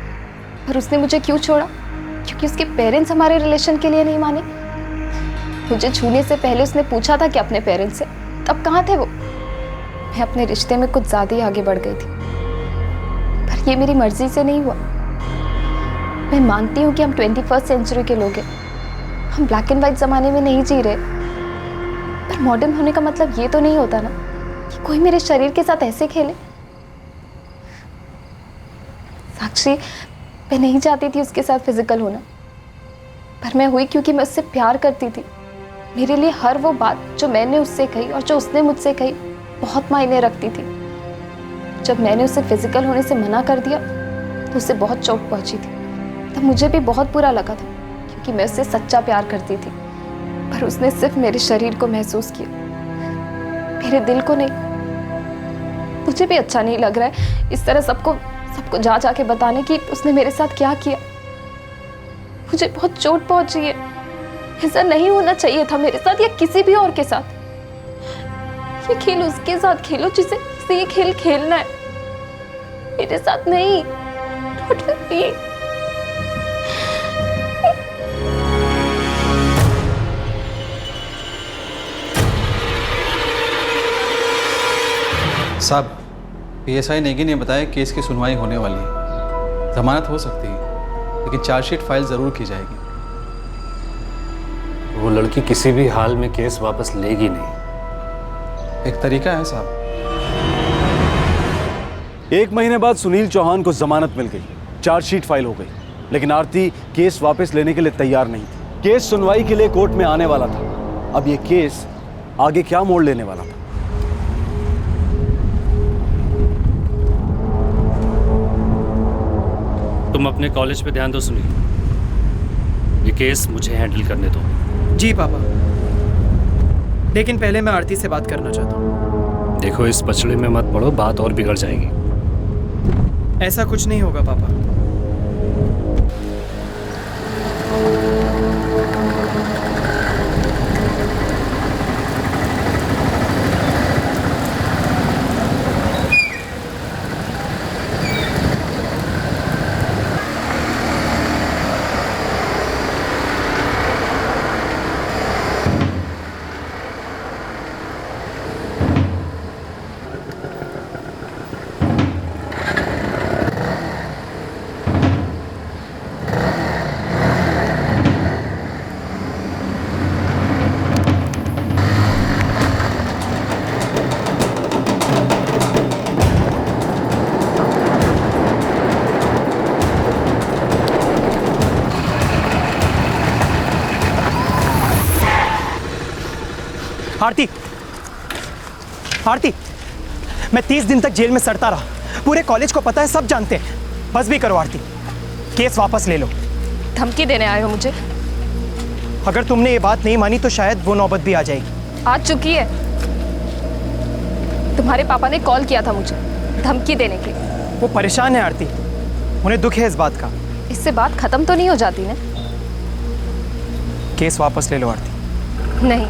पर उसने मुझे क्यों छोड़ा? क्योंकि उसके पेरेंट्स हमारे रिलेशन के लिए नहीं माने। मुझे छूने से पहले उसने पूछा था कि अपने पेरेंट्स से, तब कहाँ थे वो? मैं अपने रिश्ते में कुछ ज़्यादा ही आगे बढ़ गई थी, पर ये मेरी मर्जी से नहीं हुआ। मैं मानती हूँ कि हम 21st सेंचुरी के लोग हैं, हम ब्लैक एंड वाइट ज़माने में नहीं जी रहे, पर मॉडर्न होने का मतलब ये तो नहीं होता ना कि कोई मेरे शरीर के साथ ऐसे खेले। साक्षी, मैं नहीं चाहती थी उसके साथ फिजिकल होना, पर मैं हुई क्योंकि मैं उससे प्यार करती थी। मेरे लिए हर वो बात जो मैंने उससे कही और जो उसने मुझसे कही बहुत मायने रखती थी। जब मैंने उसे फिजिकल होने से मना कर दिया तो उसे बहुत चोट पहुंची थी। तब मुझे भी बहुत बुरा लगा था क्योंकि मैं उससे सच्चा प्यार करती थी, पर उसने सिर्फ मेरे शरीर को महसूस किया, मेरे दिल को नहीं। मुझे भी अच्छा नहीं लग रहा है इस तरह सबको जा जाके बताने की उसने मेरे साथ क्या किया। मुझे बहुत चोट पहुंची है। ऐसा नहीं होना चाहिए था मेरे साथ या किसी भी और के साथ। ये खेल उसके साथ खेलो जिसे ये खेल खेलना है, मेरे साथ नहीं। Not with me. साहब, PSI नेगी ने बताया केस की सुनवाई होने वाली है। जमानत हो सकती है, लेकिन चार्जशीट फाइल जरूर की जाएगी। वो लड़की किसी भी हाल में केस वापस लेगी नहीं। एक तरीका है साहब। 1 महीने बाद सुनील चौहान को जमानत मिल गई, चार्जशीट फाइल हो गई, लेकिन आरती केस वापस लेने के लिए तैयार नहीं थी। केस सुनवाई के लिए कोर्ट में आने वाला था। अब ये केस आगे क्या मोड़ लेने वाला था? तुम अपने कॉलेज पे ध्यान दो सुनील, ये केस मुझे हैंडल करने दो। जी पापा, लेकिन पहले मैं आरती से बात करना चाहता हूँ। देखो, इस पछड़े में मत पड़ो, बात और बिगड़ जाएगी। ऐसा कुछ नहीं होगा पापा। आरती, आरती, मैं 30 दिन तक जेल में सड़ता रहा, पूरे कॉलेज को पता है, सब जानते हैं। बस भी करो आरती, केस वापस ले लो। धमकी देने आए हो मुझे? अगर तुमने ये बात नहीं मानी तो शायद वो नौबत भी आ जाएगी। आ चुकी है। तुम्हारे पापा ने कॉल किया था मुझे धमकी देने के लिए। वो परेशान है आरती, उन्हें दुख है इस बात का। इससे बात खत्म तो नहीं हो जाती ना? केस वापस ले लो आरती। नहीं।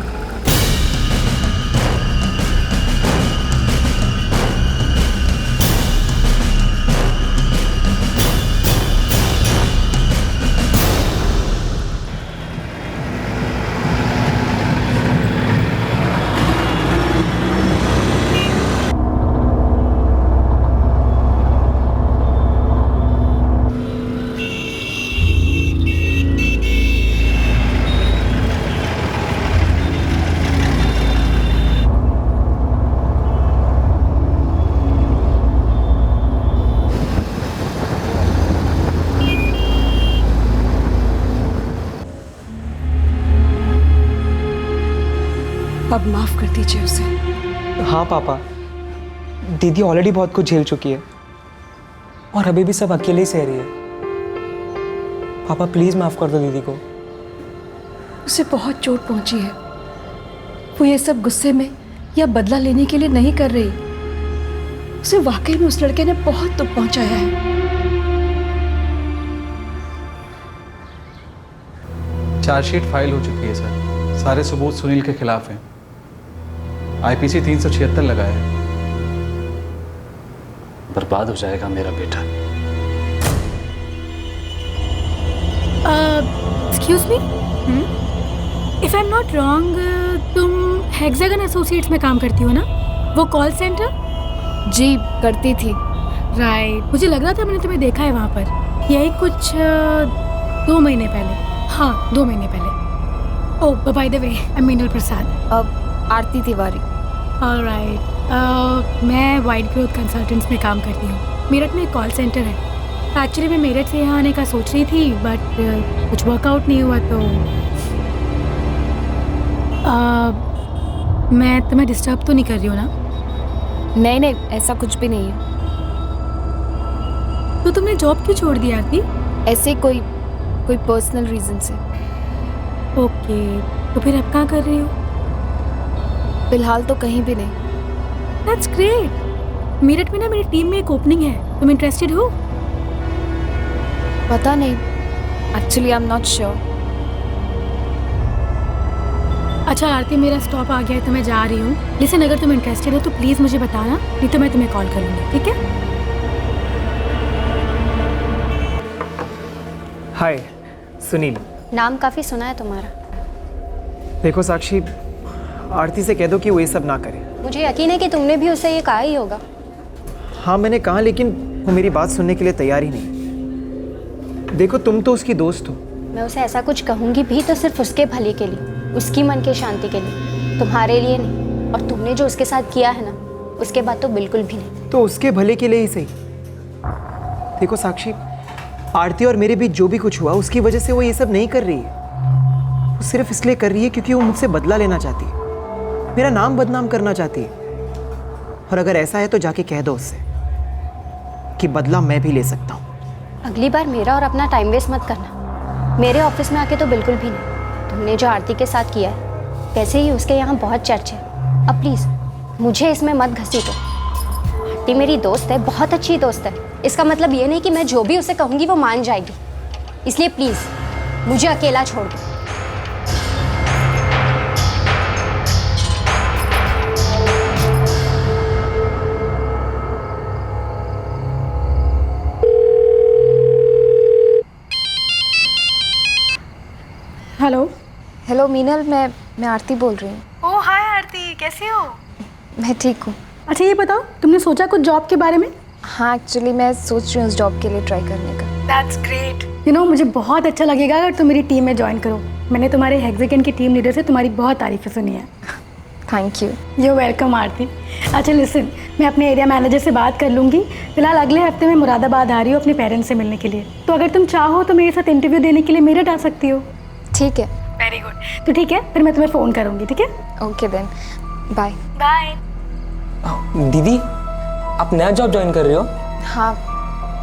अब माफ कर दीजिए उसे। हाँ पापा, दीदी ऑलरेडी बहुत कुछ झेल चुकी है और अभी भी सब अकेले ही सह रही है। पापा प्लीज माफ कर दो दीदी को। उसे बहुत चोट पहुंची है। वो ये सब गुस्से में या बदला लेने के लिए नहीं कर रही। उसे वाकई में उस लड़के ने बहुत दुख पहुंचाया है। चार्जशीट फाइल हो चुकी है सर। सारे सबूत सुनील के खिलाफ हैं। आईपीसी 376 लगाया है। बर्बाद हो जाएगा मेरा बेटा। Excuse me, if I am not wrong, तुम हेक्सागन एसोसिएट्स में काम करती हो ना? वो कॉल सेंटर? जी करती थी। राइट, मुझे लग रहा था मैंने तुम्हें देखा है वहाँ पर। यही कुछ 2 महीने पहले। हाँ, 2 महीने पहले। Oh, by the way, I am Meenal Prasad. Aarti Tiwari. Alright, मैं वाइड ग्रोथ कंसल्टेंट्स में काम करती हूँ। मेरठ में एक कॉल सेंटर है। एक्चुअली मैं मेरठ से यहाँ आने का सोच रही थी, बट कुछ वर्कआउट नहीं हुआ, तो मैं तुम्हें डिस्टर्ब तो नहीं कर रही हूँ ना? नहीं नहीं, ऐसा कुछ भी नहीं है। तो तुमने जॉब क्यों छोड़ दी आरती? ऐसे कोई पर्सनल रीजन से। ओके, तो फिर अब कहाँ कर रही हो? फिलहाल तो कहीं भी नहीं। That's great. मेरठ में ना मेरी टीम में एक ओपनिंग है, तुम इंटरेस्टेड हो? पता नहीं, actually I am not sure. अच्छा आरती, मेरा स्टॉप आ गया है तो मैं जा रही हूँ। लिसन, अगर तुम इंटरेस्टेड हो तो प्लीज़ मुझे बताना, नहीं तो मैं तुम्हें कॉल कर लूँगी, ठीक है? हाय सुनील। नाम काफ़ी सुना है तुम्हारा। देखो साक्षी, आरती से कह दो कि वो ये सब ना करे। मुझे यकीन है कि तुमने भी उसे ये कहा ही होगा। हाँ मैंने कहा, लेकिन वो मेरी बात सुनने के लिए तैयार ही नहीं। देखो तुम तो उसकी दोस्त हो। मैं उसे ऐसा कुछ कहूँगी भी तो सिर्फ उसके भले के लिए, उसकी मन की शांति के लिए, तुम्हारे लिए नहीं। और तुमने जो उसके साथ किया है ना, उसके बाद तो बिल्कुल भी नहीं। तो उसके भले के लिए ही सही। देखो साक्षी, आरती और मेरे बीच जो भी कुछ हुआ उसकी वजह से वो ये सब नहीं कर रही है। वो सिर्फ इसलिए कर रही है क्योंकि वो मुझसे बदला लेना चाहती है, मेरा नाम बदनाम करना चाहती है। और अगर ऐसा है तो जाके कह दो उससे कि बदला मैं भी ले सकता हूँ। अगली बार मेरा और अपना टाइम वेस्ट मत करना। मेरे ऑफिस में आके तो बिल्कुल भी नहीं। तुमने जो आरती के साथ किया है, वैसे ही उसके यहाँ बहुत चर्च है। अब प्लीज़ मुझे इसमें मत घसीटो। आरती मेरी दोस्त है, बहुत अच्छी दोस्त है। इसका मतलब ये नहीं कि मैं जो भी उसे कहूँगी वो मान जाएगी। इसलिए प्लीज़ मुझे अकेला छोड़ दो। हेलो। हेलो मीनल, मैं आरती बोल रही हूँ। ओह हाय आरती, कैसे हो? मैं ठीक हूँ। अच्छा ये बताओ, तुमने सोचा कुछ जॉब के बारे में? हाँ, एक्चुअली मैं सोच रही हूँ उस जॉब के लिए ट्राई करने का। That's great. यू नो, मुझे बहुत अच्छा लगेगा अगर तुम मेरी टीम में ज्वाइन करो। मैंने तुम्हारे हेक्सागन की टीम लीडर से तुम्हारी बहुत तारीफें सुनी है। Thank you. यू वेलकम आरती। अच्छा लिसन, मैं अपने एरिया मैनेजर से बात कर लूँगी। फिलहाल अगले हफ्ते मैं मुरादाबाद आ रही हूँ अपने पेरेंट्स से मिलने के लिए। तो अगर तुम चाहो तो मेरे साथ इंटरव्यू देने के लिए मेरठ आ सकती हो। ठीक है। Very good. तो ठीक है, फिर मैं तुम्हें फ़ोन करूँगी, ठीक है? Okay then, bye. बाय। दीदी, आप नया जॉब ज्वाइन कर रहे हो? हाँ,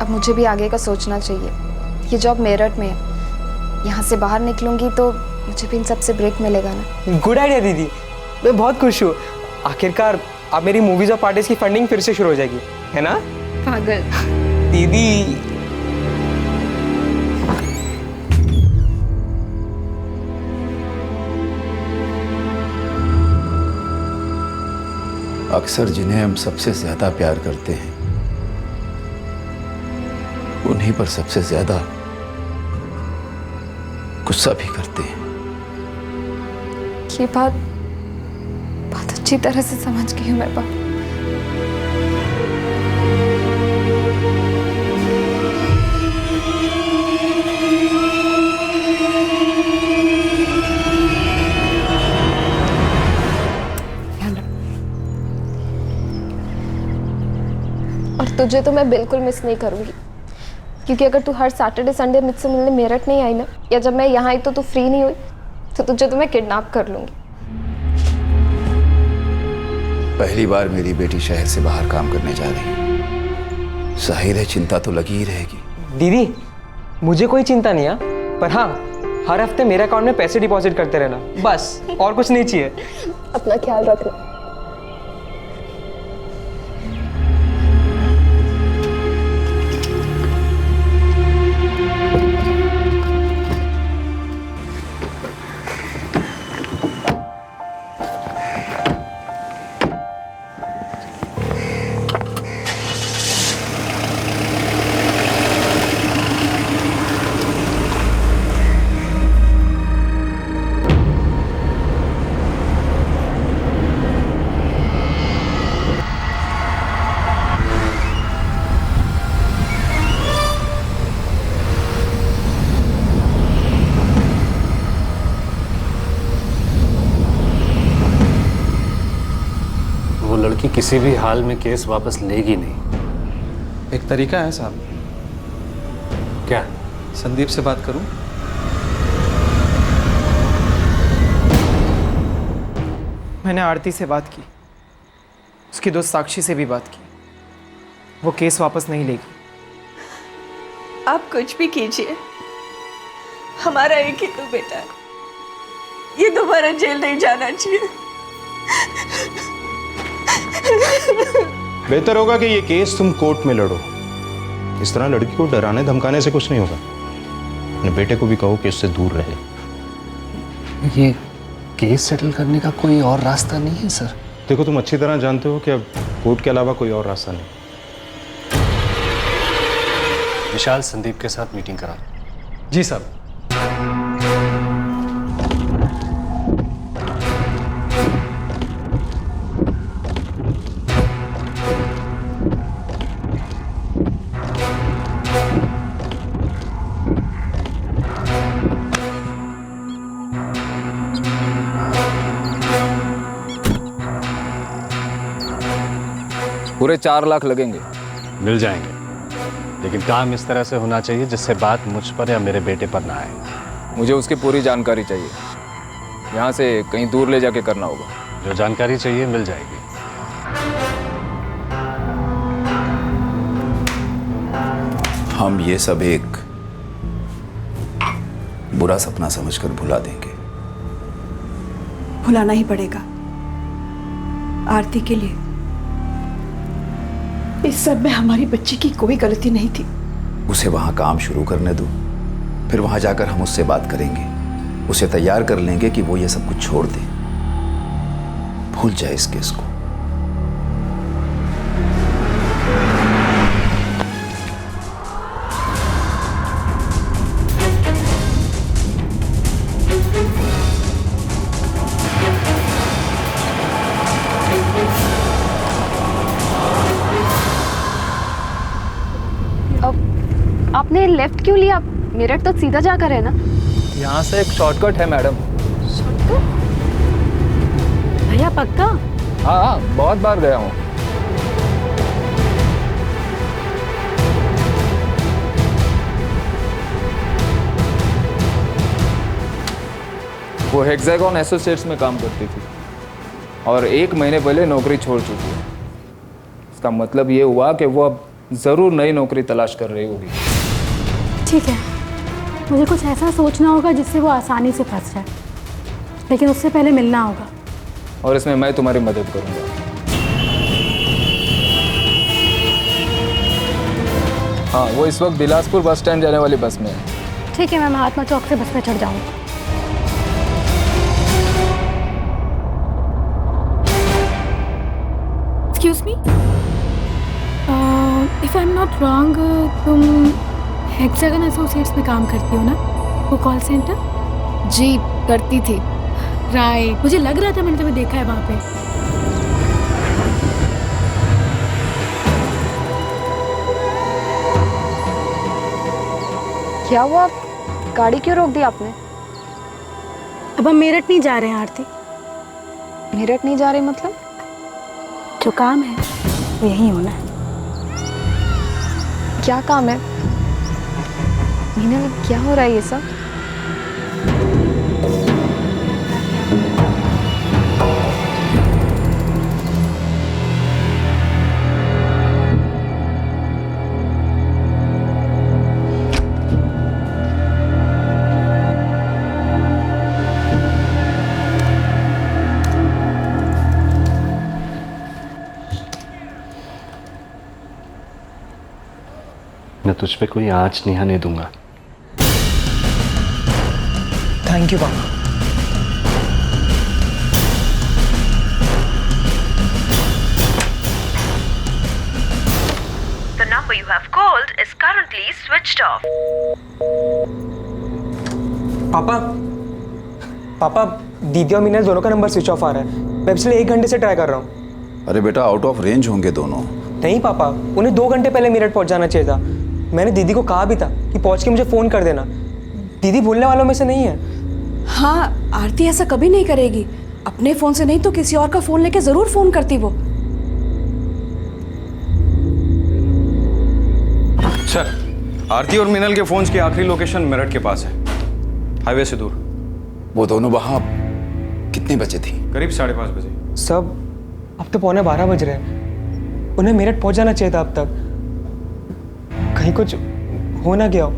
अब मुझे भी आगे का सोचना चाहिए। ये जॉब मेरठ में है, यहाँ से बाहर निकलूँगी तो मुझे भी इन सब से ब्रेक मिलेगा ना। गुड आइडिया दीदी, मैं बहुत खुश हूँ। आखिरकार अब मेरी मूवीज़ और पार्टीज की फंडिंग फिर से शुरू हो जाएगी, है ना? पागल। दीदी अक्सर जिन्हें हम सबसे ज्यादा प्यार करते हैं, उन्हीं पर सबसे ज्यादा गुस्सा भी करते हैं। ये बात अच्छी तरह से समझ गई हूँ मैं पापा। और तुझे तो मैं बिल्कुल मिस नहीं करूँगी, क्योंकि अगर तू हर सैटरडे संडे मुझसे मिलने मेरठ नहीं आई ना, या जब मैं यहाँ आई तो तू फ्री नहीं हुई, तो तुझे तो मैं किडनैप कर लूँगी। पहली बार मेरी बेटी शहर से बाहर काम करने जा रही है, जाहिर है चिंता तो लगी ही रहेगी। दीदी, मुझे कोई चिंता नहीं है। पर हाँ, हर हफ्ते मेरे अकाउंट में पैसे डिपॉजिट करते रहना, बस, और कुछ नहीं चाहिए। अपना ख्याल रखना। लड़की किसी भी हाल में केस वापस लेगी नहीं। एक तरीका है साहब। क्या? संदीप से बात करूं? मैंने आरती से बात की, उसकी दोस्त साक्षी से भी बात की। वो केस वापस नहीं लेगी। आप कुछ भी कीजिए, हमारा एक ही तो बेटा है, ये दोबारा जेल नहीं जाना चाहिए। बेहतर होगा कि ये केस तुम कोर्ट में लड़ो। इस तरह लड़की को डराने धमकाने से कुछ नहीं होगा। अपने बेटे को भी कहो कि उससे दूर रहे। ये केस सेटल करने का कोई और रास्ता नहीं है सर? देखो, तुम अच्छी तरह जानते हो कि अब कोर्ट के अलावा कोई और रास्ता नहीं। विशाल, संदीप के साथ मीटिंग करा। जी साहब। पूरे 4 लाख लगेंगे। मिल जाएंगे, लेकिन काम इस तरह से होना चाहिए जिससे बात मुझ पर या मेरे बेटे पर ना आए। मुझे उसकी पूरी जानकारी चाहिए। यहाँ से कहीं दूर ले जाके करना होगा। जो जानकारी चाहिए मिल जाएगी। हम ये सब एक बुरा सपना समझकर भुला देंगे। भुलाना ही पड़ेगा आरती के लिए। इस सब में हमारी बच्ची की कोई गलती नहीं थी। उसे वहां काम शुरू करने दो, फिर वहां जाकर हम उससे बात करेंगे। उसे तैयार कर लेंगे कि वो ये सब कुछ छोड़ दे, भूल जाए इस केस को। आपने लेफ्ट क्यों लिया? मेरठ तो सीधा जाकर है ना? यहाँ से एक शॉर्टकट है मैडम। शॉर्टकट? भैया पक्का? हाँ, बहुत बार गया हूँ। वो हेक्सागन एसोसिएट्स में काम करती थी और 1 महीने पहले नौकरी छोड़ चुकी है। इसका मतलब ये हुआ कि वो अब ज़रूर नई नौकरी तलाश कर रही होगी। ठीक है, मुझे कुछ ऐसा सोचना होगा जिससे वो आसानी से फंस जाए, लेकिन उससे पहले मिलना होगा। और इसमें मैं तुम्हारी मदद करूंगा। हाँ, वो इस वक्त बिलासपुर बस स्टैंड जाने वाली बस में है। ठीक है, मैं महात्मा चौक से बस पे चढ़ जाऊंगी। Excuse me, if I am not wrong, तुम हेक्सागन एसोसिएट्स में काम करती हो ना? वो कॉल सेंटर? जी करती थी। राइट, मुझे लग रहा था मैंने तुम्हें देखा है वहाँ पे। क्या हुआ? गाड़ी क्यों रोक दी आपने? अब हम मेरठ नहीं जा रहे हैं आरती। मेरठ नहीं जा रहे मतलब? जो काम है वो यहीं होना है। क्या काम है? मीना, क्या हो रहा है ये सब? मैं तुझ पे कोई आँच नहीं आने दूंगा। थैंक यू पापा। The number you have called is currently switched off. पापा दीदी और मीना दोनों का नंबर स्विच ऑफ आ रहा है। मैं पिछले 1 घंटे से ट्राई कर रहा हूँ। अरे बेटा, आउट ऑफ रेंज होंगे दोनों। नहीं पापा, उन्हें 2 घंटे पहले मेरठ पहुँच जाना चाहिए था। मैंने दीदी को कहा भी था कि पहुँच के मुझे फ़ोन कर देना। दीदी भूलने वालों में से नहीं है। हाँ, आरती ऐसा कभी नहीं करेगी। अपने फ़ोन से नहीं तो किसी और का फ़ोन लेके ज़रूर फ़ोन करती वो। सर, आरती और मिनल के फोन्स की आखिरी लोकेशन मेरठ के पास है, हाईवे से दूर। वो दोनों वहाँ कितने बजे थी? करीब 5:30 बजे। सब अब तो 11:15 बज रहे हैं। उन्हें मेरठ पहुंच जाना चाहिए था अब तक। कहीं कुछ हो ना गया हो।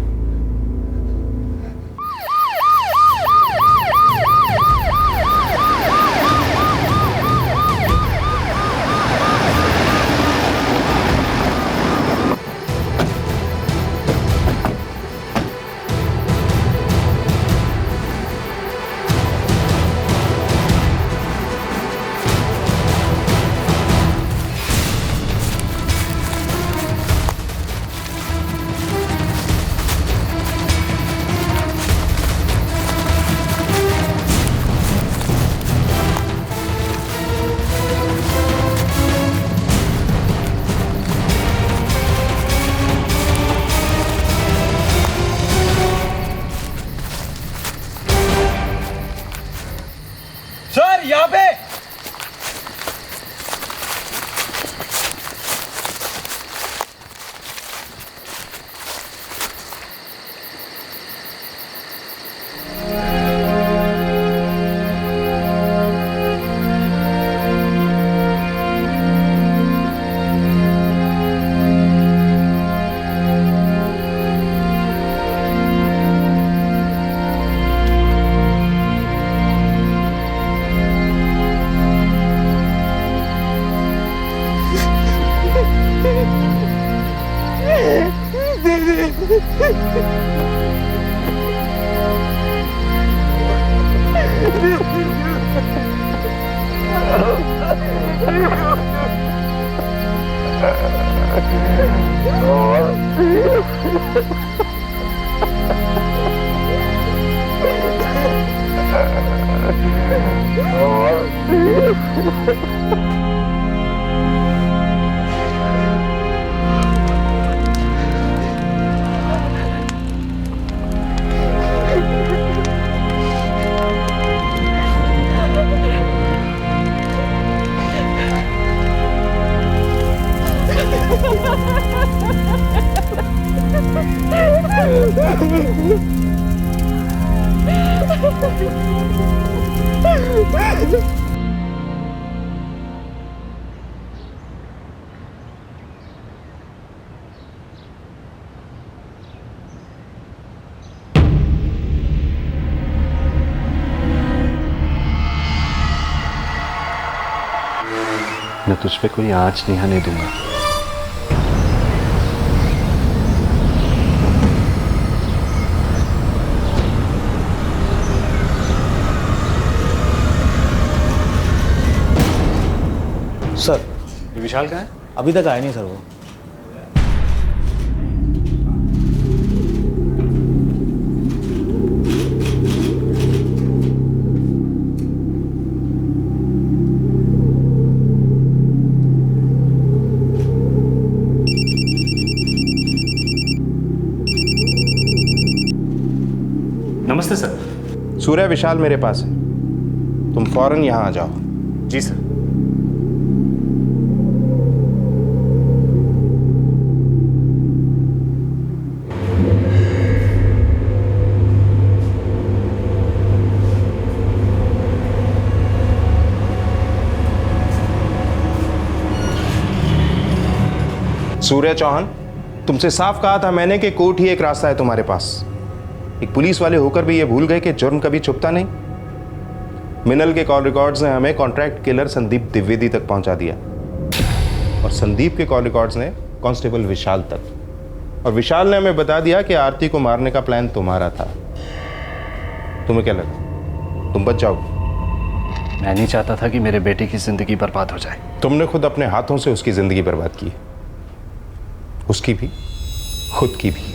सर, यहाँ पे मैं तुझ पे कोई आँच नहीं आने दूंगा। सर, ये विशाल कहाँ है? अभी तक आया नहीं सर वो। नमस्ते सर। सूर्य, विशाल मेरे पास है, तुम फौरन यहाँ आ जाओ। जी सर। सूर्य चौहान, तुमसे साफ कहा था मैंने कि कोर्ट ही एक रास्ता है तुम्हारे पास। एक पुलिस वाले होकर भी ये भूल गए कि जुर्म कभी छुपता नहीं। मिनल के कॉल रिकॉर्ड्स ने हमें कॉन्ट्रैक्ट किलर संदीप द्विवेदी तक पहुंचा दिया और संदीप के कॉल रिकॉर्ड्स ने कांस्टेबल विशाल तक। और विशाल ने हमें बता दिया कि आरती को मारने का प्लान तुम्हारा था। तुम्हें क्या लगा तुम बच जाओगे? मैं नहीं चाहता था कि मेरे बेटे की जिंदगी बर्बाद हो जाए। तुमने खुद अपने हाथों से उसकी जिंदगी बर्बाद की, उसकी भी, खुद की भी।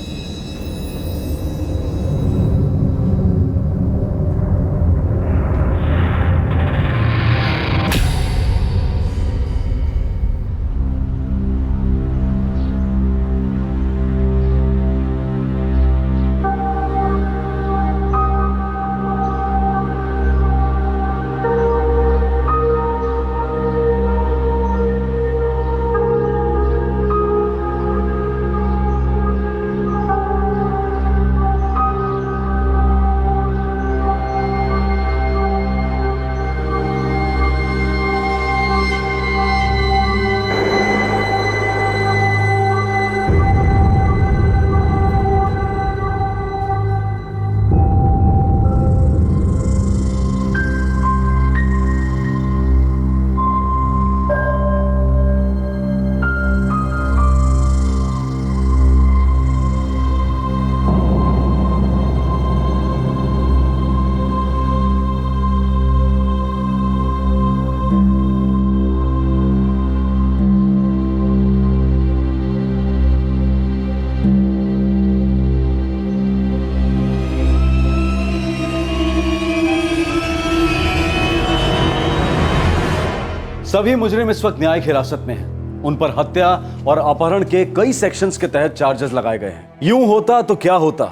सभी मुजरिम इस वक्त न्यायिक हिरासत में हैं। उन पर हत्या और अपहरण के कई सेक्शंस के तहत चार्जेस लगाए गए हैं। यूं होता तो क्या होता,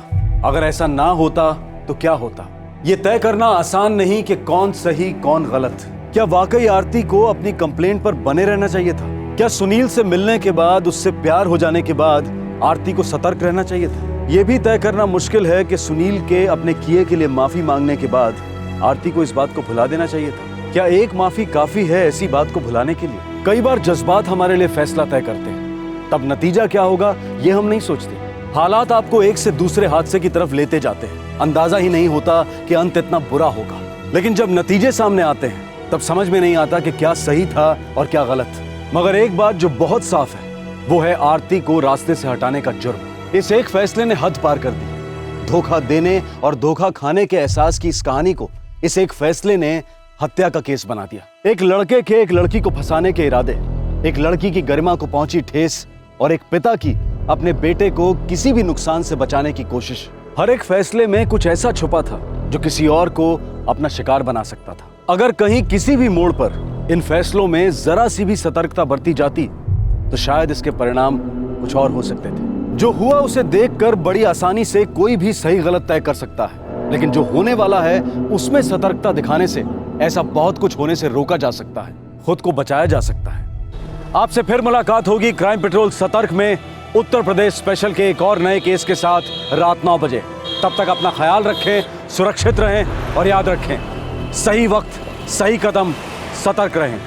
अगर ऐसा ना होता तो क्या होता, ये तय करना आसान नहीं कि कौन सही कौन गलत। क्या वाकई आरती को अपनी कंप्लेंट पर बने रहना चाहिए था? क्या सुनील से मिलने के बाद, उससे प्यार हो जाने के बाद आरती को सतर्क रहना चाहिए था? यह भी तय करना मुश्किल है कि सुनील के अपने किए के लिए माफी मांगने के बाद आरती को इस बात को भुला देना चाहिए था। क्या एक माफी काफी है ऐसी बात को भुलाने के लिए? कई बार जज्बात हमारे लिए फैसला तय करते हैं, तब नतीजा क्या होगा ये हम नहीं सोचते। हालात आपको एक से दूसरे हादसे की तरफ लेते जाते हैं, अंदाजा ही नहीं होता कि अंत इतना बुरा होगा। लेकिन जब नतीजे सामने आते हैं तब समझ में नहीं आता कि क्या सही था और क्या गलत। मगर एक बात जो बहुत साफ है वो है आरती को रास्ते से हटाने का जुर्म। इस एक फैसले ने हद पार कर दी। धोखा देने और धोखा खाने के एहसास की इस कहानी को इस एक फैसले ने हत्या का केस बना दिया। एक लड़के के एक लड़की को फंसाने के इरादे, एक लड़की की गरिमा को पहुंची ठेस और एक पिता की अपने बेटे को किसी भी नुकसान से बचाने की कोशिश। हर एक फैसले में कुछ ऐसा छुपा था जो किसी और को अपना शिकार बना सकता था। अगर कहीं किसी भी मोड़ पर इन फैसलों में जरा सी भी सतर्कता बरती जाती तो शायद इसके परिणाम कुछ और हो सकते थे। जो हुआ उसे देखकर बड़ी आसानी से कोई भी सही गलत तय कर सकता है, लेकिन जो होने वाला है उसमें सतर्कता दिखाने से ऐसा बहुत कुछ होने से रोका जा सकता है, खुद को बचाया जा सकता है। आपसे फिर मुलाकात होगी क्राइम पेट्रोल सतर्क में उत्तर प्रदेश स्पेशल के एक और नए केस के साथ रात 9 बजे। तब तक अपना ख्याल रखें, सुरक्षित रहें और याद रखें, सही वक्त सही कदम, सतर्क रहें।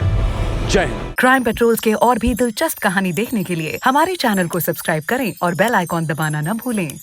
जय हिंद। क्राइम पेट्रोल के और भी दिलचस्प कहानी देखने के लिए हमारे चैनल को सब्सक्राइब करें और बेल आइकॉन दबाना न भूलें।